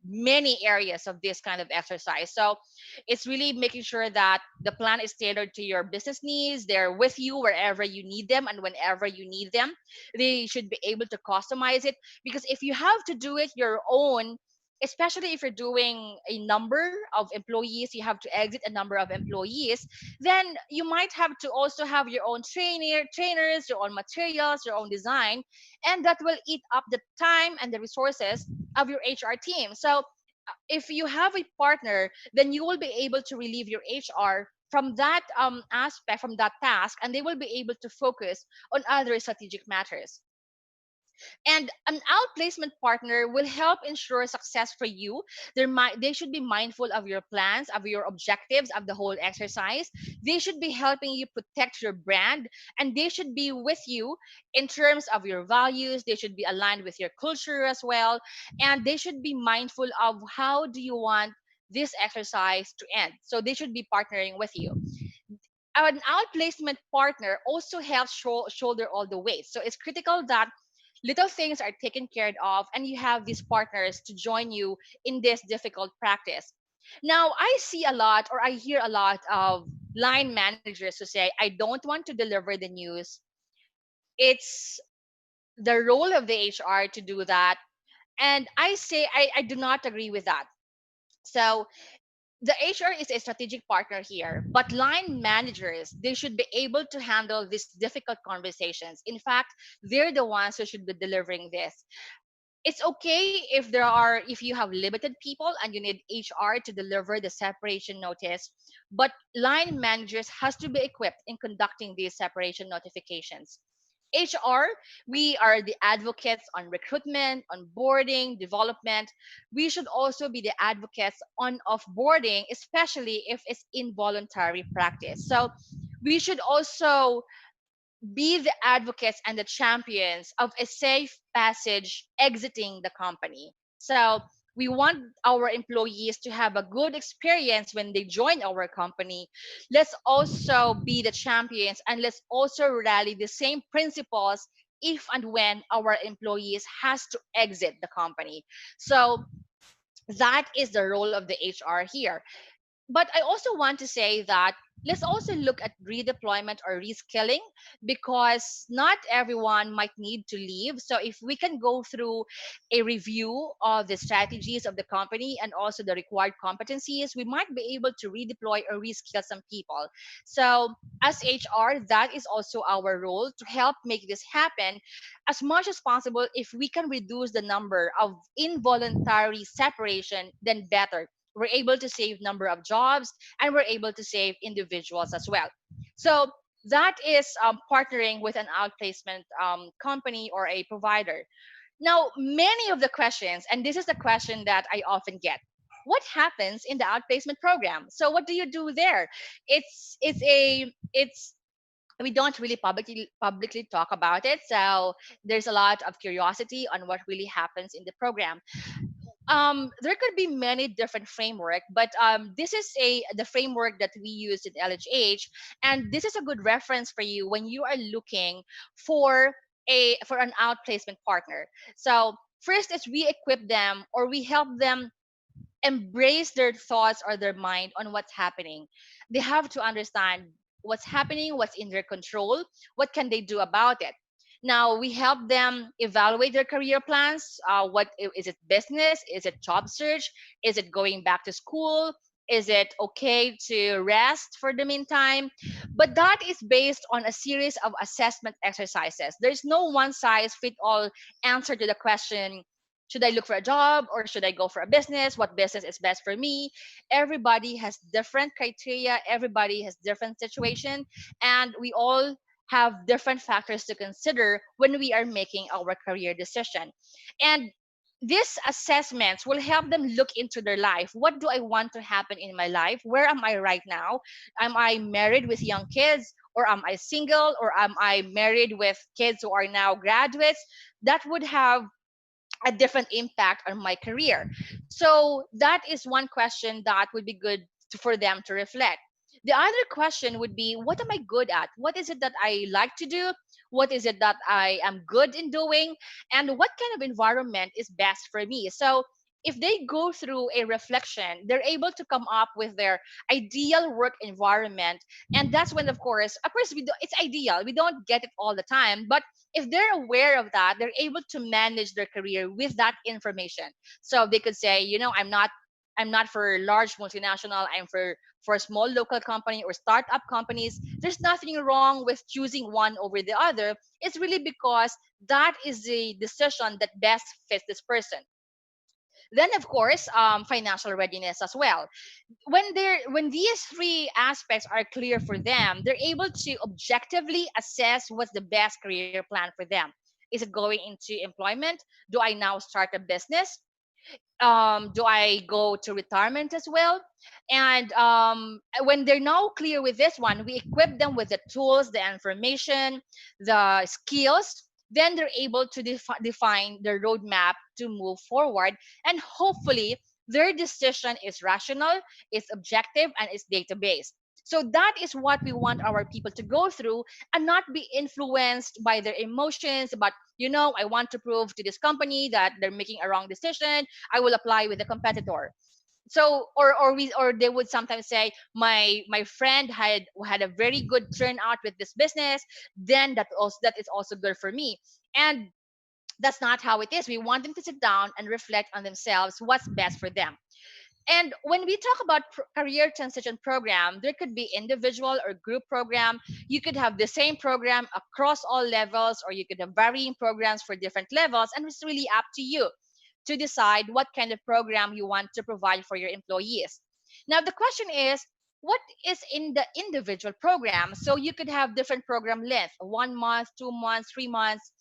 many areas of this kind of exercise. So it's really making sure that the plan is tailored to your business needs. They're with you wherever you need them and whenever you need them. They should be able to customize it, because if you have to do it your own, especially if you're doing a number of employees, you have to exit a number of employees, then you might have to also have your own trainers, your own materials, your own design, and that will eat up the time and the resources of your HR team. So if you have a partner, then you will be able to relieve your HR from that aspect, from that task, and they will be able to focus on other strategic matters. And an outplacement partner will help ensure success for you. They should be mindful of your plans, of your objectives, of the whole exercise. They should be helping you protect your brand, and they should be with you in terms of your values. They should be aligned with your culture as well, and they should be mindful of how do you want this exercise to end. So they should be partnering with you. An outplacement partner also helps shoulder all the weight. So it's critical that little things are taken care of, and you have these partners to join you in this difficult practice. Now, I see a lot, or I hear a lot of line managers who say, I don't want to deliver the news. It's the role of the HR to do that. And I say, I do not agree with that. So the HR is a strategic partner here, but line managers, they should be able to handle these difficult conversations. In fact, they're the ones who should be delivering this. It's okay if you have limited people and you need HR to deliver the separation notice, but line managers has to be equipped in conducting these separation notifications. HR, we are the advocates on recruitment, on boarding, development. We should also be the advocates on offboarding, especially if it's involuntary practice. So we should also be the advocates and the champions of a safe passage exiting the company. So we want our employees to have a good experience when they join our company. Let's also be the champions, and let's also rally the same principles if and when our employees has to exit the company. So that is the role of the HR here. But I also want to say that let's also look at redeployment or reskilling, because not everyone might need to leave. So if we can go through a review of the strategies of the company and also the required competencies, we might be able to redeploy or reskill some people. So as HR, that is also our role to help make this happen as much as possible. If we can reduce the number of involuntary separation, then better. We're able to save number of jobs, and we're able to save individuals as well. So that is partnering with an outplacement company or a provider. Now, many of the questions, and this is the question that I often get: what happens in the outplacement program? So what do you do there? It's we don't really publicly talk about it, so there's a lot of curiosity on what really happens in the program. There could be many different framework, but this is a the framework that we use in LHH, and this is a good reference for you when you are looking for an outplacement partner. So first is we equip them, or we help them embrace their thoughts or their mind on what's happening. They have to understand what's happening, what's in their control, what can they do about it. Now we help them evaluate their career plans. Is it business? Is it job search? Is it going back to school? Is it okay to rest for the meantime? But that is based on a series of assessment exercises. There's no one size fit all answer to the question, should I look for a job or should I go for a business? What business is best for me? Everybody has different criteria, everybody has different situation, and we all have different factors to consider when we are making our career decision. And these assessments will help them look into their life. What do I want to happen in my life? Where am I right now? Am I married with young kids? Or am I single? Or am I married with kids who are now graduates? That would have a different impact on my career. So that is one question that would be good for them to reflect. The other question would be, what am I good at? What is it that I like to do? what is it that I am good in doing, and what kind of environment is best for me. So if they go through a reflection, they're able to come up with their ideal work environment. And that's when, of course, it's ideal. We don't get it all the time, but if they're aware of that, they're able to manage their career with that information. So they could say, I'm not for large multinational. I'm for a small local company or startup companies. There's nothing wrong with choosing one over the other. It's really because that is the decision that best fits this person. Then, of course, financial readiness as well. When these three aspects are clear for them, they're able to objectively assess what's the best career plan for them. Is it going into employment? Do I now start a business? Do I go to retirement as well? And when they're now clear with this one, we equip them with the tools, the information, the skills. Then they're able to define the roadmap to move forward. And hopefully, their decision is rational, is objective, and is data based. So that is what we want our people to go through and not be influenced by their emotions about, I want to prove to this company that they're making a wrong decision. I will apply with a competitor. So or they would sometimes say, my friend had a very good turnout with this business, then that is also good for me. And that's not how it is. We want them to sit down and reflect on themselves, what's best for them. And when we talk about career transition program, there could be individual or group program. You could have the same program across all levels, or you could have varying programs for different levels. And it's really up to you to decide what kind of program you want to provide for your employees. Now, the question is, what is in the individual program? So you could have different program length, 1 month, 2 months, 3 months,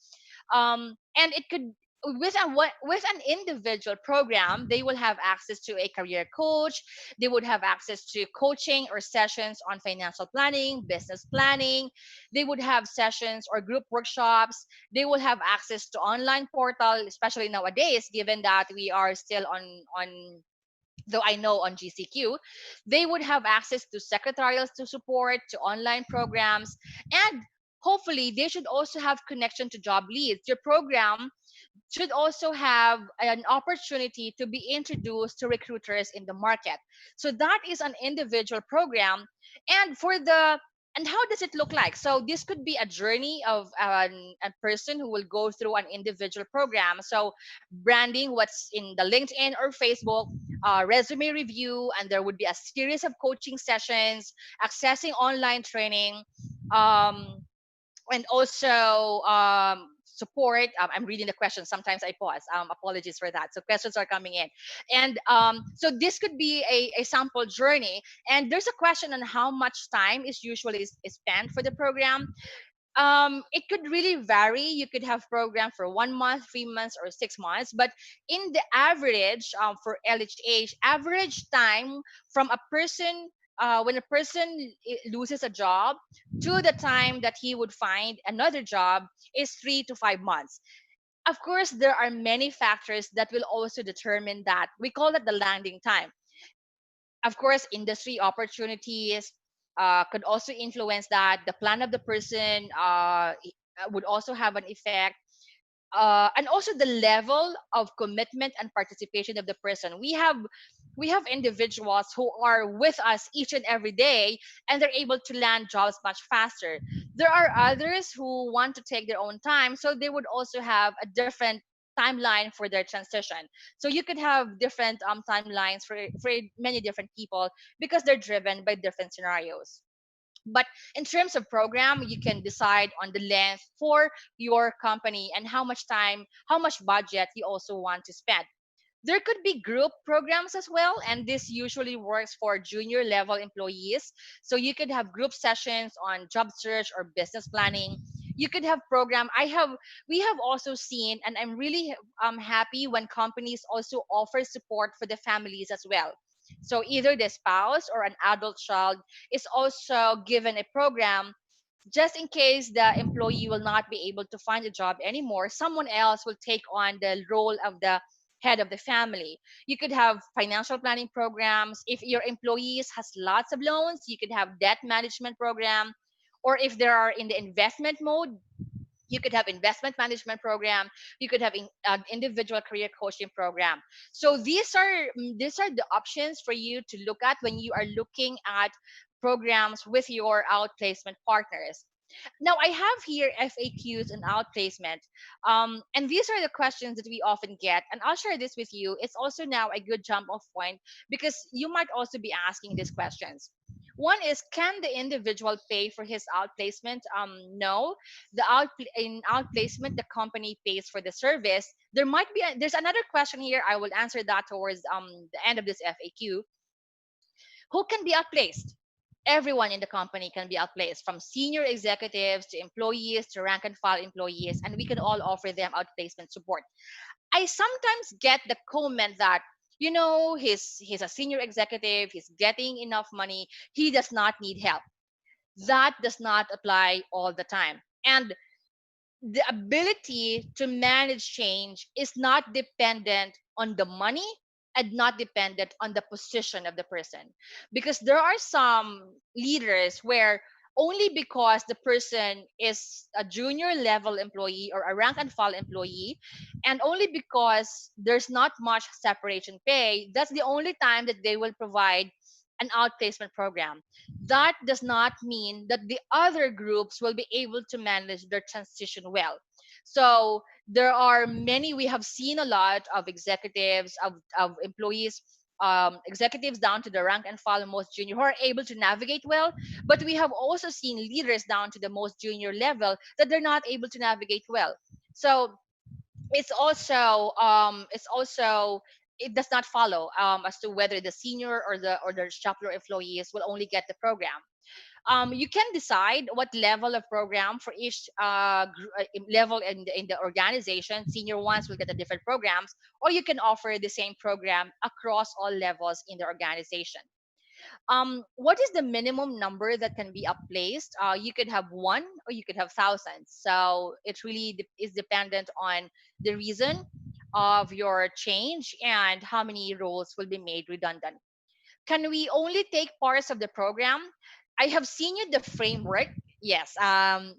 and it could with an individual program, they will have access to a career coach. They would have access to coaching or sessions on financial planning, business planning. They would have sessions or group workshops. They will have access to online portal, especially nowadays, given that we are still on though I know on GCQ, they would have access to secretarials to support, to online programs, and hopefully they should also have connection to job leads. Your program should also have an opportunity to be introduced to recruiters in the market. So that is an individual program. And how does it look like? So this could be a journey of a person who will go through an individual program. So branding what's in the LinkedIn or Facebook, resume review, and there would be a series of coaching sessions, accessing online training, um, and also support. I'm reading the questions. Sometimes I pause. Apologies for that. So questions are coming in, and so this could be a sample journey. And there's a question on how much time is usually is spent for the program. It could really vary. You could have program for 1 month, 3 months, or 6 months. But in the average, for LHH, average time from a person, when a person loses a job to the time that he would find another job, is 3 to 5 months. Of course, there are many factors that will also determine that. We call it the landing time. Of course, industry opportunities could also influence that. The plan of the person would also have an effect, and also the level of commitment and participation of the person. We have individuals who are with us each and every day, and they're able to land jobs much faster. There are others who want to take their own time, so they would also have a different timeline for their transition. So you could have different timelines for many different people because they're driven by different scenarios. But in terms of program, you can decide on the length for your company and how much time, how much budget you also want to spend. There could be group programs as well, and this usually works for junior level employees. So you could have group sessions on job search or business planning. You could have program. We have also seen, and I'm really happy when companies also offer support for the families as well. So either the spouse or an adult child is also given a program, just in case the employee will not be able to find a job anymore. Someone else will take on the role of the head of the family. You could have financial planning programs. If your employees has lots of loans, you could have debt management program. Or if they are in the investment mode, You could have investment management program. You could have individual career coaching program. So these are the options for you to look at when you are looking at programs with your outplacement partners. Now I have here FAQs and outplacement, and these are the questions that we often get, and I'll share this with you. It's also now a good jump off point because you might also be asking these questions. One is, can the individual pay for his outplacement? No. In outplacement, the company pays for the service. There's another question here. I will answer that towards the end of this FAQ. Who can be outplaced? Everyone in the company can be outplaced, from senior executives to employees to rank and file employees, and we can all offer them outplacement support. I sometimes get the comment that, he's a senior executive, he's getting enough money, he does not need help. That does not apply all the time. And the ability to manage change is not dependent on the money and not dependent on the position of the person, because there are some leaders where only because the person is a junior level employee or a rank and file employee, and only because there's not much separation pay, that's the only time that they will provide an outplacement program. That does not mean that the other groups will be able to manage their transition well. So there are many, we have seen a lot of executives, of employees, executives down to the rank and file most junior, who are able to navigate well. But we have also seen leaders down to the most junior level that they're not able to navigate well. So it's also it does not follow as to whether the senior or the shop floor employees will only get the program. You can decide what level of program for each level in the organization. Senior ones will get the different programs, or you can offer the same program across all levels in the organization. What is the minimum number that can be upplaced? You could have one or you could have thousands. So it really is dependent on the reason of your change and how many roles will be made redundant. Can we only take parts of the program? I have seen you the framework. Yes,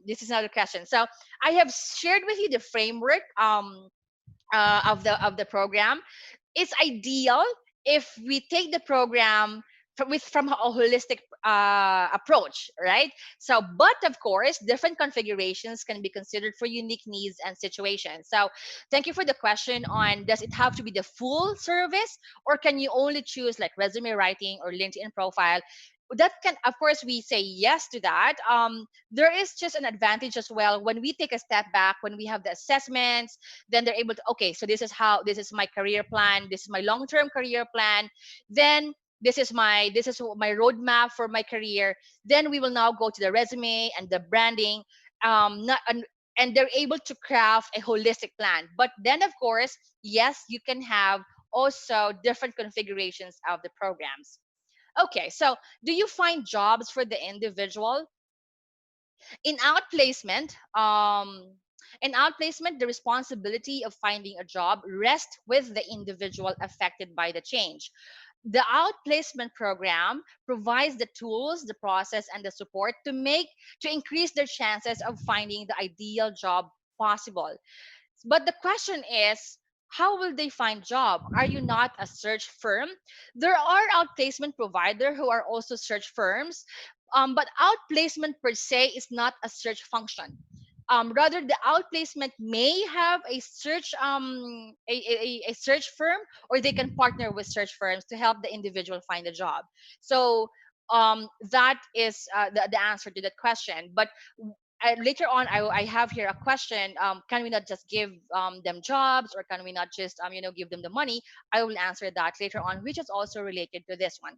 this is another question. So I have shared with you the framework of the program. It's ideal if we take the program from a holistic approach, right? So, but of course, different configurations can be considered for unique needs and situations. So, thank you for the question on, does it have to be the full service, or can you only choose like resume writing or LinkedIn profile? That can, of course, we say yes to that. There is just an advantage as well when we take a step back, when we have the assessments. Then they're able to, okay, so this is my career plan, this is my long-term career plan, then this is my roadmap for my career. Then we will now go to the resume and the branding, not, and they're able to craft a holistic plan. But then of course, yes, you can have also different configurations of the programs. Okay, so do you find jobs for the individual? in outplacement um in outplacement, the responsibility of finding a job rests with the individual affected by the change. The outplacement program provides the tools, the process, and the support to increase their chances of finding the ideal job possible. But the question is, how will they find job? Are you not a search firm? There are outplacement provider who are also search firms, but outplacement per se is not a search function. Rather, the outplacement may have a search firm, or they can partner with search firms to help the individual find a job. So that is the answer to that question. But later on, I have here a question. Can we not just give them jobs, or can we not just give them the money? I will answer that later on, which is also related to this one.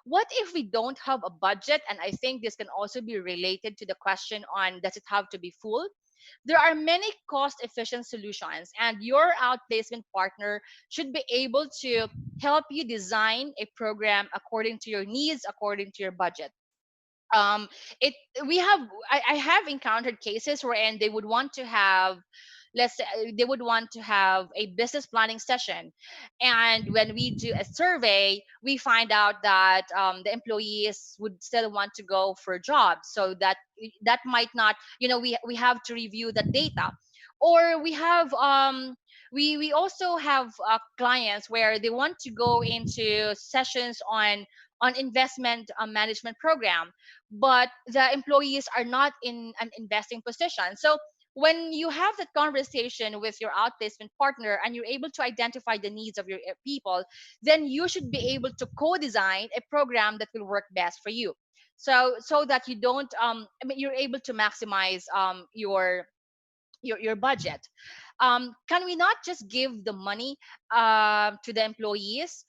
What if we don't have a budget? And I think this can also be related to the question on, does it have to be full? There are many cost efficient solutions, and your outplacement partner should be able to help you design a program according to your needs, according to your budget. um it we have I have encountered cases wherein they would want to have let's say they would want to have a business planning session, and when we do a survey, we find out that the employees would still want to go for jobs. So that might not, we have to review the data. Or we also have clients where they want to go into sessions on investment management program, but the employees are not in an investing position. So when you have that conversation with your outplacement partner and you're able to identify the needs of your people, then you should be able to co-design a program that will work best for you. So that you don't you're able to maximize your budget. Can we not just give the money to the employees?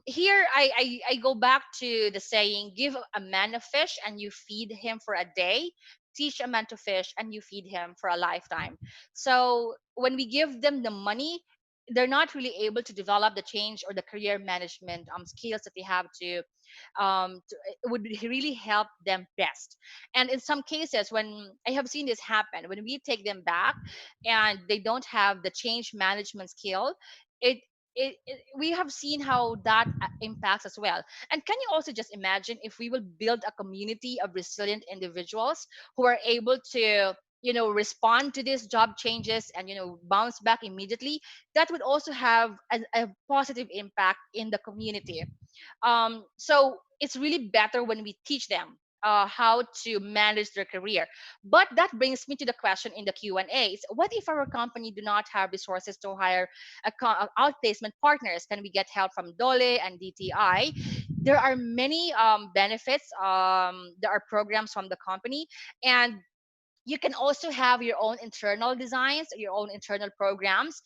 Here I go back to the saying, give a man a fish and you feed him for a day, teach a man to fish and you feed him for a lifetime. So when we give them the money, they're not really able to develop the change or the career management skills that they have it would really help them best. And in some cases, when I have seen this happen, when we take them back and they don't have the change management skill, it we have seen how that impacts as well. And can you also just imagine if we will build a community of resilient individuals who are able to respond to these job changes and bounce back immediately? That would also have a positive impact in the community. So it's really better when we teach them how to manage their career. But that brings me to the question in the Q&A. What if our company do not have resources to hire outplacement partners? Can we get help from Dole and DTI? There are many benefits. There are programs from the company, and you can also have your own internal designs, your own internal programs.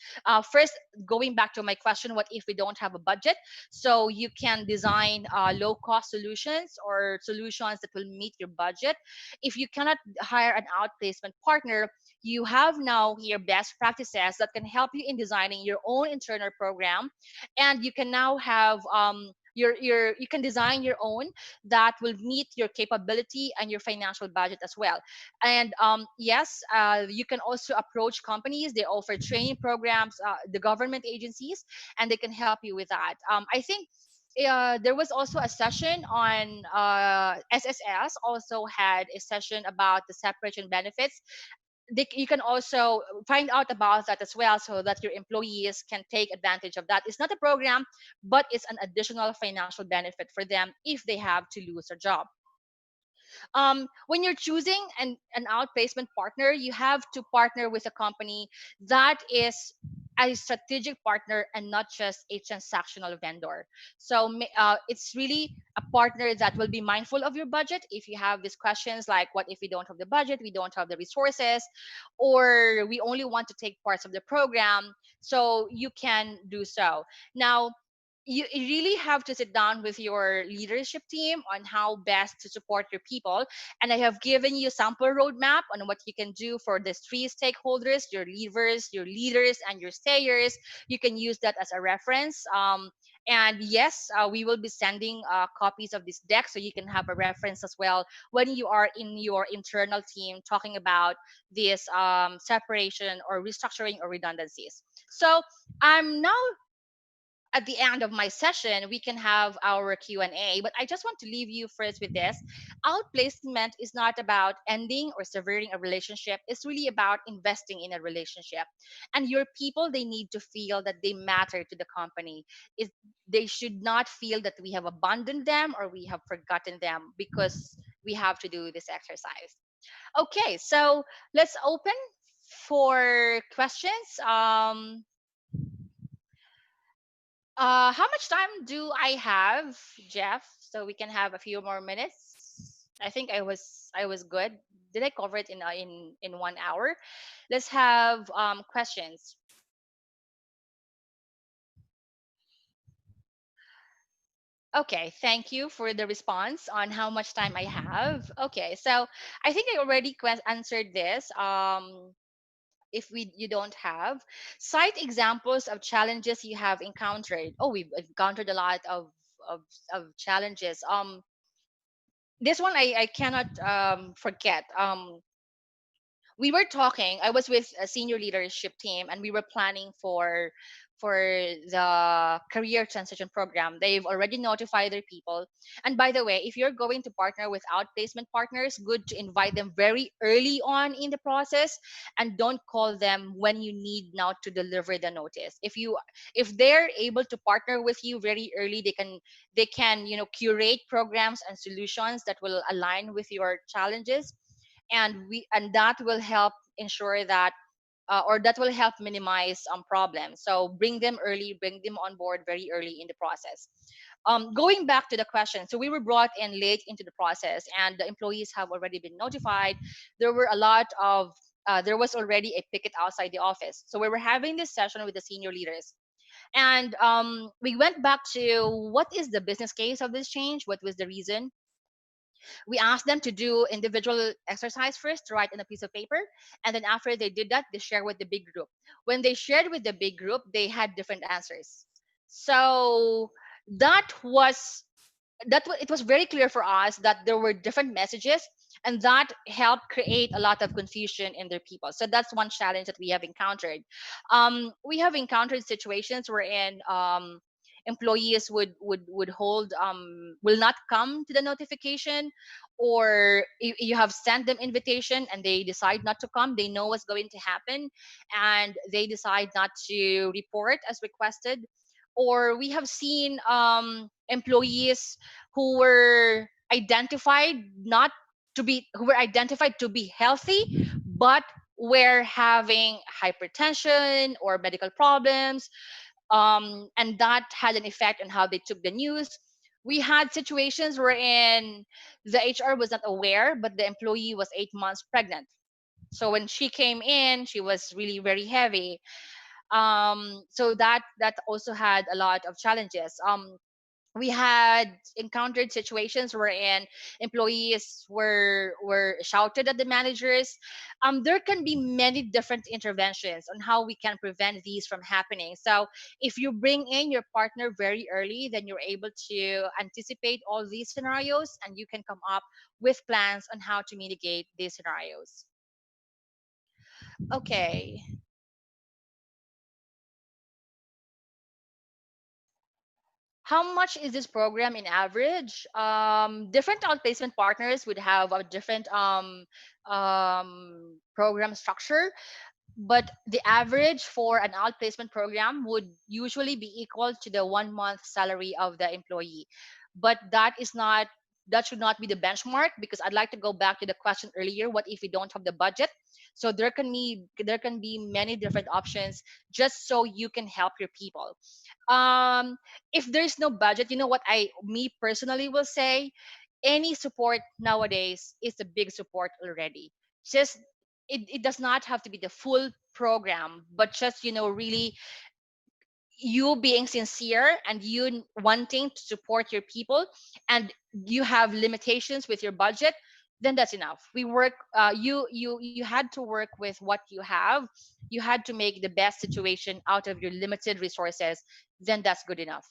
First, going back to my question, what if we don't have a budget? So you can design low cost solutions or solutions that will meet your budget. If you cannot hire an outplacement partner, you have now here best practices that can help you in designing your own internal program. And you can now have you can design your own that will meet your capability and your financial budget as well. And yes, you can also approach companies. They offer training programs, the government agencies, and they can help you with that. I think there was also a session on SSS also had a session about the separation benefits. You can also find out about that as well, so that your employees can take advantage of that. It's not a program, but it's an additional financial benefit for them if they have to lose a job. When you're choosing an outplacement partner, you have to partner with a company that is a strategic partner and not just a transactional vendor. So it's really a partner that will be mindful of your budget. If you have these questions like, what if we don't have the budget, we don't have the resources, or we only want to take parts of the program, so you can do so. Now, you really have to sit down with your leadership team on how best to support your people. And I have given you a sample roadmap on what you can do for these three stakeholders: your leaders, and your stayers. You can use that as a reference. And yes, we will be sending copies of this deck so you can have a reference as well when you are in your internal team talking about this separation or restructuring or redundancies. So I'm now at the end of my session. We can have our Q&A, but I just want to leave you first with this. Outplacement is not about ending or severing a relationship. It's really about investing in a relationship. And your people, they need to feel that they matter to the company. They should not feel that we have abandoned them or we have forgotten them, because we have to do this exercise. Okay, so let's open for questions. How much time do I have, Jeff? So we can have a few more minutes. I think I was good. Did I cover it in 1 hour? Let's have questions. Okay, thank you for the response on how much time I have. Okay, so I think I already answered this. If you don't have, cite examples of challenges you have encountered. Oh, we've encountered a lot of challenges. This one I cannot forget. We were talking. I was with a senior leadership team, and we were planning for the career transition program. They've already notified their people. And by the way, if you're going to partner with outplacement partners, good to invite them very early on in the process, and don't call them when you need now to deliver the notice. If they're able to partner with you very early, they can curate programs and solutions that will align with your challenges, and that will help ensure that or that will help minimize problems. So bring them early, bring them on board very early in the process. Going back to the question, so we were brought in late into the process, and the employees have already been notified. There were a lot of there was already a picket outside the office, so we were having this session with the senior leaders, and we went back to what is the business case of this change, what was the reason. We asked them to do individual exercise first, to write on a piece of paper, and then after they did that, they share with the big group. When they shared with the big group, they had different answers. So that was it was very clear for us that there were different messages, and that helped create a lot of confusion in their people. So that's one challenge that we have encountered. We have encountered situations wherein employees would hold will not come to the notification, or you have sent them invitation and they decide not to come. They know what's going to happen, and they decide not to report as requested. Or we have seen employees who were identified not who were identified to be healthy, but were having hypertension or medical problems, and that had an effect on how they took the news. We had situations wherein the HR was not aware, but the employee was 8 months pregnant. So when she came in, she was really very heavy. So that also had a lot of challenges. We had encountered situations wherein employees were shouted at the managers. There can be many different interventions on how we can prevent these from happening. So if you bring in your partner very early, then you're able to anticipate all these scenarios, and you can come up with plans on how to mitigate these scenarios. Okay. How much is this program in average? Different outplacement partners would have a different program structure, but the average for an outplacement program would usually be equal to the 1 month salary of the employee. But that should not be the benchmark, because I'd like to go back to the question earlier: what if we don't have the budget? So there can be many different options, just so you can help your people. If there's no budget, you know what I me personally will say: any support nowadays is a big support already. Just it does not have to be the full program, but just really you being sincere and you wanting to support your people, and you have limitations with your budget, then that's enough. We work you had to work with what you have. You had to make the best situation out of your limited resources, then that's good enough.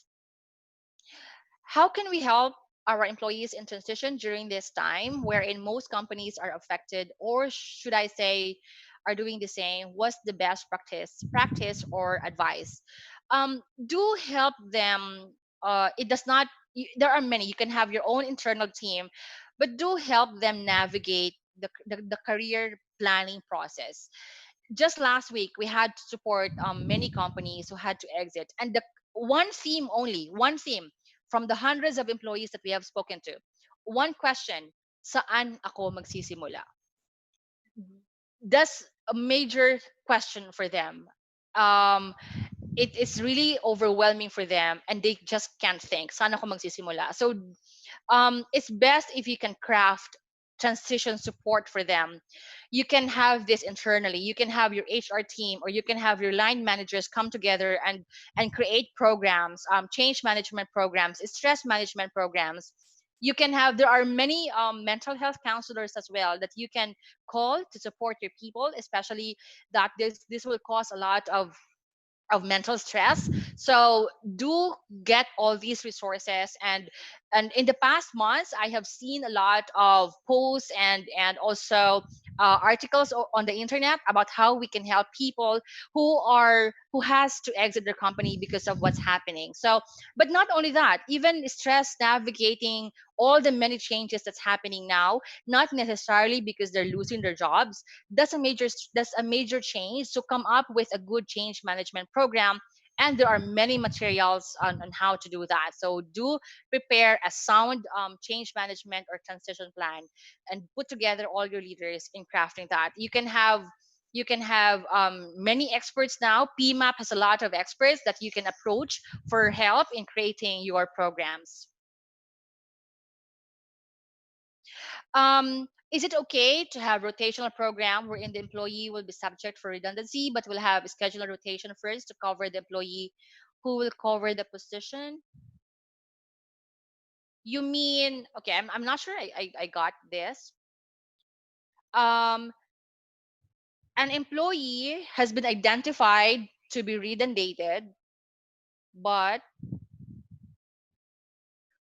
How can we help our employees in transition during this time wherein most companies are affected, or should I say are doing the same? What's the best practice or advice? Do help them. It does not There are many. You can have your own internal team, but do help them navigate the career planning process. Just last week we had to support many companies who had to exit, and the one theme from the hundreds of employees that we have spoken to, one question: saan ako magsisimula? That's a major question for them. um it is really overwhelming for them, and they just can't think saan ako magsisimula. So it's best if you can craft transition support for them. You can have this internally. You can have your HR team, or you can have your line managers come together and create programs, change management programs, stress management programs. You can have There are many mental health counselors as well that you can call to support your people, especially that this will cause a lot of mental stress. So do get all these resources. And in the past months, I have seen a lot of posts and also articles on the internet about how we can help people who has to exit their company because of what's happening. So, but not only that, even stress navigating all the many changes that's happening now, not necessarily because they're losing their jobs. That's a major change. So come up with a good change management program, and there are many materials on how to do that. So do prepare a sound change management or transition plan, and put together all your leaders in crafting that. You can have many experts now. PMAP has a lot of experts that you can approach for help in creating your programs. Is it okay to have rotational program wherein the employee will be subject for redundancy, but will have scheduled rotation first to cover the employee who will cover the position? You mean, okay, I'm not sure I got this. Um, an employee has been identified to be redundated, but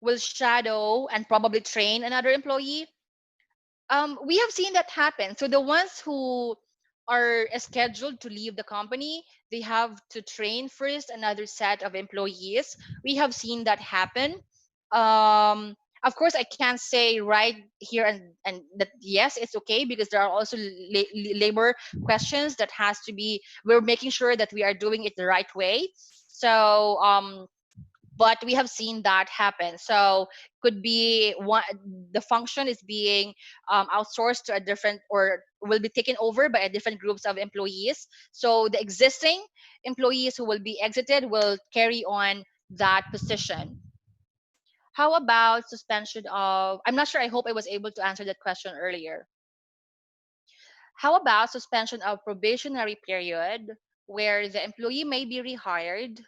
will shadow and probably train another employee. We have seen that happen. So the ones who are scheduled to leave the company, they have to train first another set of employees. We have seen that happen. Of course, I can't say right here and that yes, it's okay, because there are also labor questions that has to be. We're making sure that we are doing it the right way. So but we have seen that happen. So could be one, the function is being outsourced to a different, or will be taken over by a different groups of employees. So the existing employees who will be exited will carry on that position. How about suspension of, I'm not sure, I hope I was able to answer that question earlier. How about suspension of probationary period, where the employee may be rehired?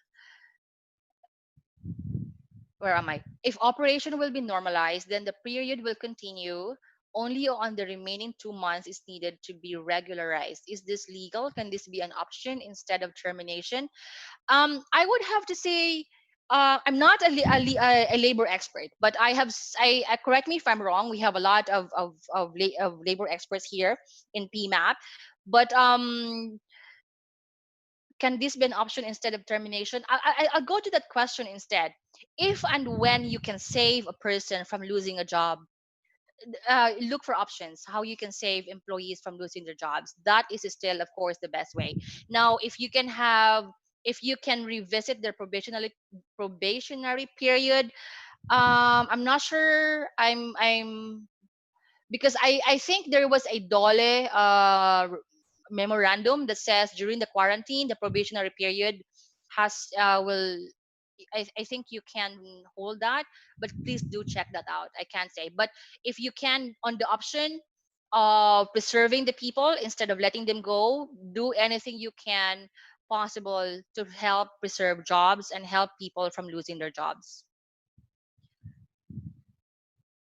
Where am I? If operation will be normalized, then the period will continue. Only on the remaining 2 months is needed to be regularized. Is this legal? Can this be an option instead of termination? I would have to say, I'm not a labor expert, but correct me if I'm wrong. We have a lot of labor experts here in PMAP, but can this be an option instead of termination? I'll go to that question instead. If and when you can save a person from losing a job, look for options how you can save employees from losing their jobs. That is still, of course, the best way. Now, if you can revisit their probationary period, I'm not sure. I'm because I think there was a DOLE memorandum that says during the quarantine, the probationary period has will I think you can hold that, but please do check that out. I can't say, but if you can, on the option of preserving the people instead of letting them go, do anything you can possible to help preserve jobs and help people from losing their jobs.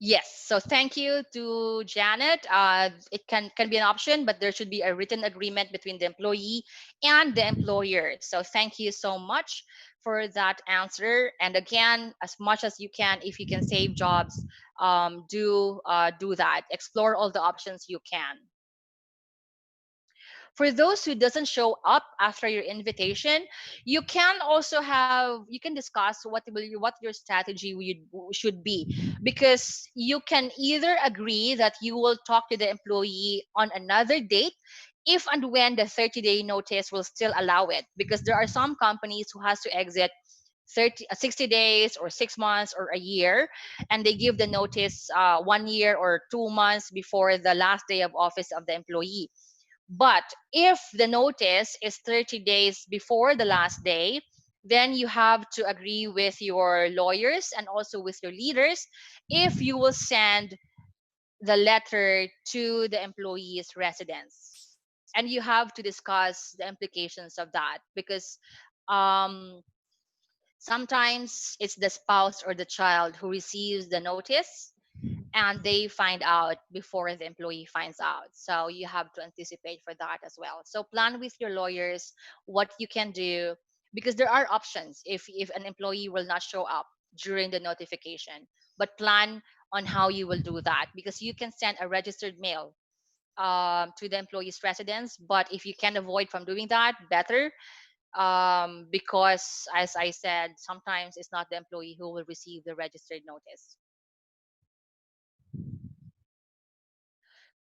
Yes. So thank you to Janet. It can be an option, but there should be a written agreement between the employee and the employer. So thank you so much for that answer. And again, as much as you can, if you can save jobs, do that. Explore all the options you can. For those who doesn't show up after your invitation, you can discuss what your strategy should be, because you can either agree that you will talk to the employee on another date if and when the 30-day notice will still allow it, because there are some companies who has to exit 60 days or 6 months or a year, and they give the notice 1 year or 2 months before the last day of office of the employee. But if the notice is 30 days before the last day, then you have to agree with your lawyers and also with your leaders if you will send the letter to the employee's residence. And you have to discuss the implications of that, because um, sometimes it's the spouse or the child who receives the notice, and they find out before the employee finds out. So you have to anticipate for that as well. So plan with your lawyers what you can do, because there are options if an employee will not show up during the notification. But plan on how you will do that, because you can send a registered mail to the employee's residence. But if you can avoid from doing that, better, because as I said, sometimes it's not the employee who will receive the registered notice.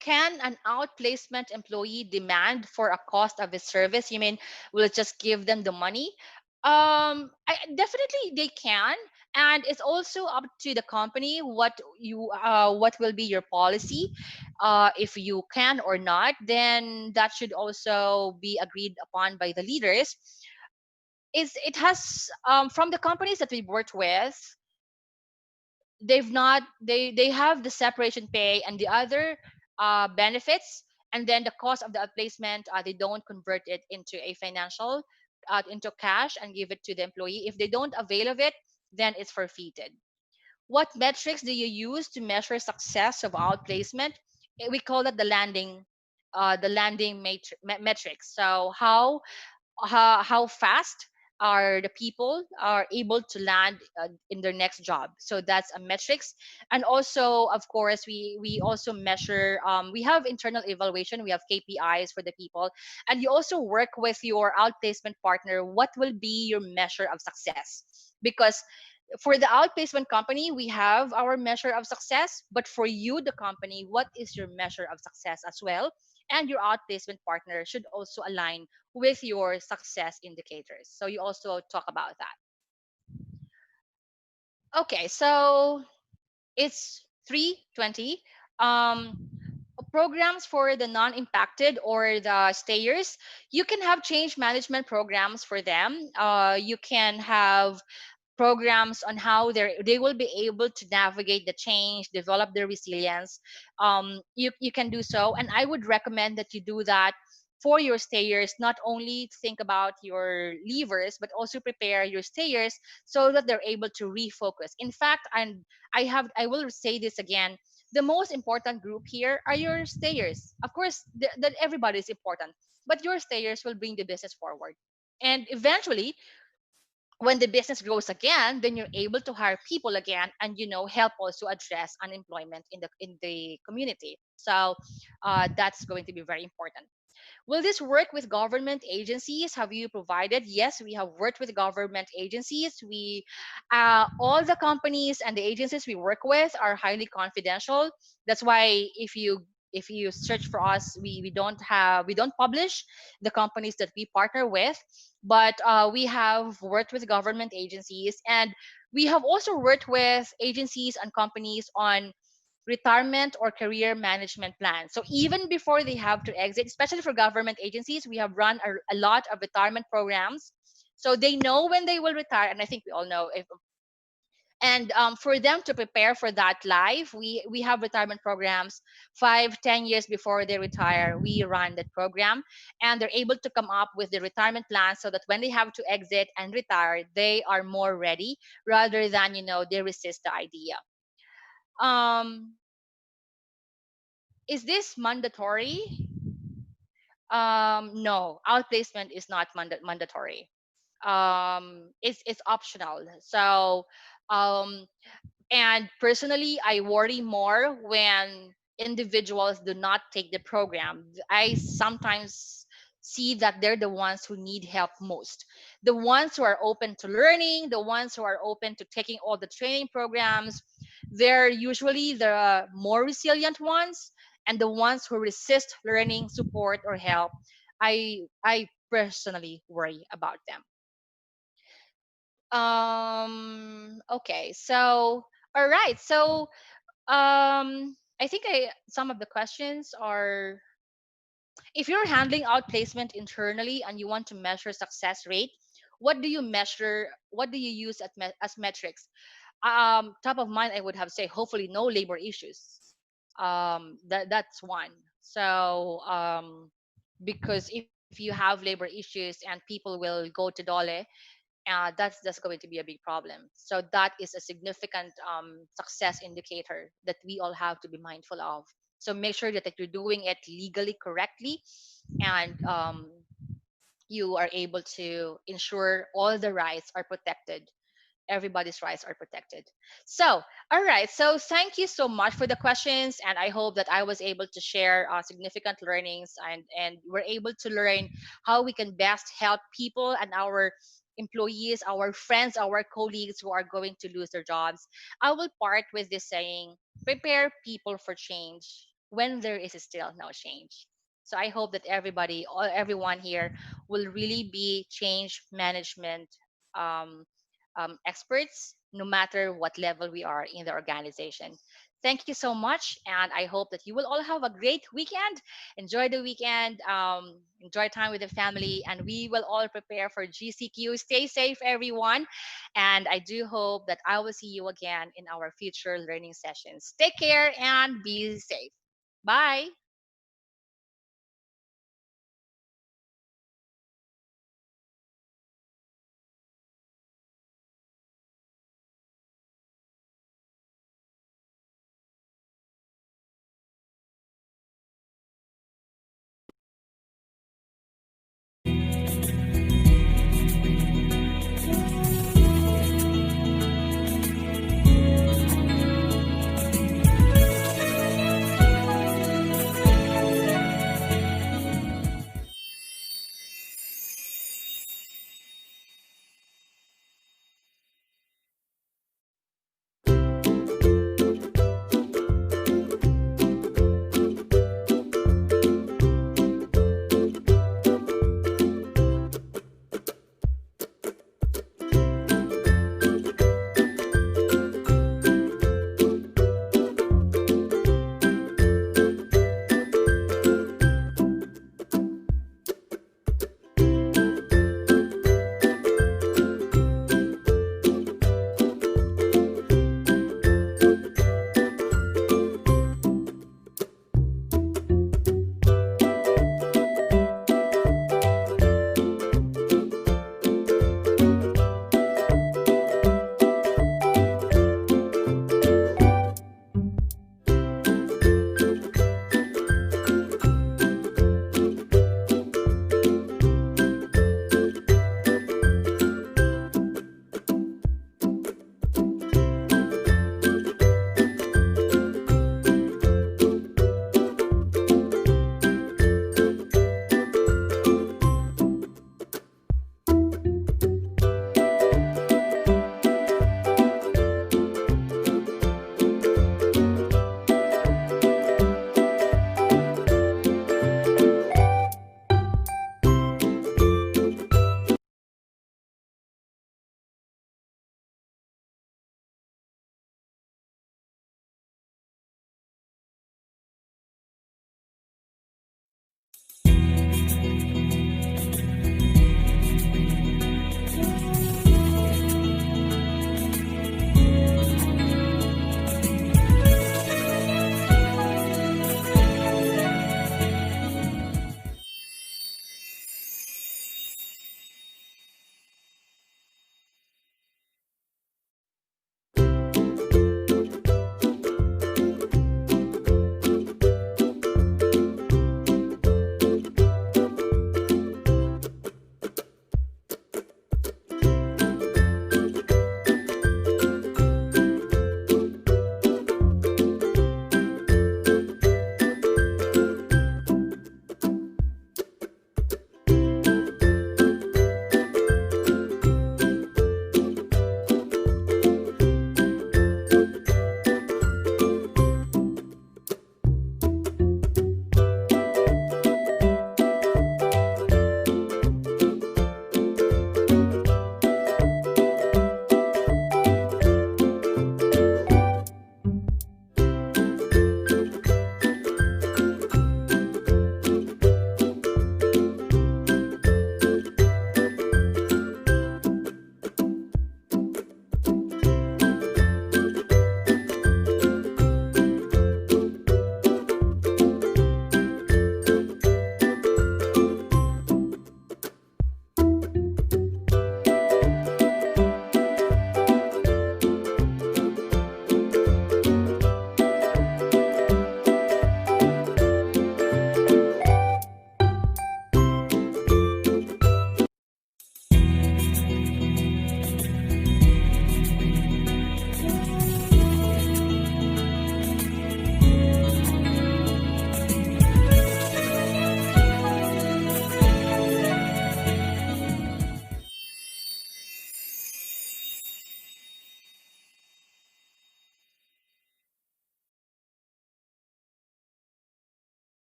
Can an outplacement employee demand for a cost of his service? You mean we'll just give them the money? Definitely they can, and it's also up to the company what will be your policy. If you can or not, then that should also be agreed upon by the leaders. Is it has from the companies that we've worked with, they have the separation pay and the other benefits, and then the cost of the outplacement, they don't convert it into a financial, into cash and give it to the employee. If they don't avail of it, then it's forfeited. What metrics do you use to measure success of outplacement? We call it the landing metrics. So how fast are the people are able to land in their next job. So that's a metrics. And also, of course, we also measure, we have internal evaluation, we have KPIs for the people, and you also work with your outplacement partner what will be your measure of success. Because for the outplacement company, we have our measure of success, but for you, the company, what is your measure of success as well? And your outplacement partner should also align with your success indicators. So you also talk about that. Okay, so it's 3:20. Um, Programs for the non-impacted or the stayers, you can have change management programs for them. You can have programs on how they will be able to navigate the change, develop their resilience. You can do so, and I would recommend that you do that for your stayers. Not only think about your leavers, but also prepare your stayers so that they're able to refocus. In fact, and I will say this again, the most important group here are your stayers. Of course, that everybody is important, but your stayers will bring the business forward. And eventually, when the business grows again, then you're able to hire people again, and help also address unemployment in the community. So that's going to be very important. Will this work with government agencies? Have you provided? Yes, we have worked with government agencies. All the companies and the agencies we work with are highly confidential. That's why if you search for us, we don't publish the companies that we partner with, but we have worked with government agencies, and we have also worked with agencies and companies on retirement or career management plans. So even before they have to exit, especially for government agencies, we have run a lot of retirement programs. So they know when they will retire, and I think we all know if. And for them to prepare for that life, we have retirement programs 5-10 years before they retire. We run that program, and they're able to come up with the retirement plan so that when they have to exit and retire, they are more ready rather than they resist the idea. Um, is this mandatory? No, outplacement is not mandatory. It's optional. So um, and personally, I worry more when individuals do not take the program. I sometimes see that they're the ones who need help most. The ones who are open to learning, the ones who are open to taking all the training programs, they're usually the more resilient ones, and the ones who resist learning, support, or help. I personally worry about them. Okay, so all right, so I think some of the questions are, if you're handling outplacement internally and you want to measure success rate, what do you use as metrics? Top of mind, I would have say hopefully no labor issues. That's one. So because if you have labor issues and people will go to dole, that's going to be a big problem. So that is a significant success indicator that we all have to be mindful of. So make sure that you're doing it legally correctly, and you are able to ensure all the rights are protected everybody's rights are protected. So, all right. So, thank you so much for the questions, and I hope that I was able to share significant learnings, and we're able to learn how we can best help people and our employees, our friends, our colleagues who are going to lose their jobs. I will part with this saying: prepare people for change when there is still no change. So I hope that everybody, or everyone here, will really be change management um, experts, no matter what level we are in the organization. Thank you so much, and I hope that you will all have a great weekend. Enjoy the weekend, enjoy time with the family, and we will all prepare for GCQ. Stay safe, everyone, and I do hope that I will see you again in our future learning sessions. Take care and be safe. Bye.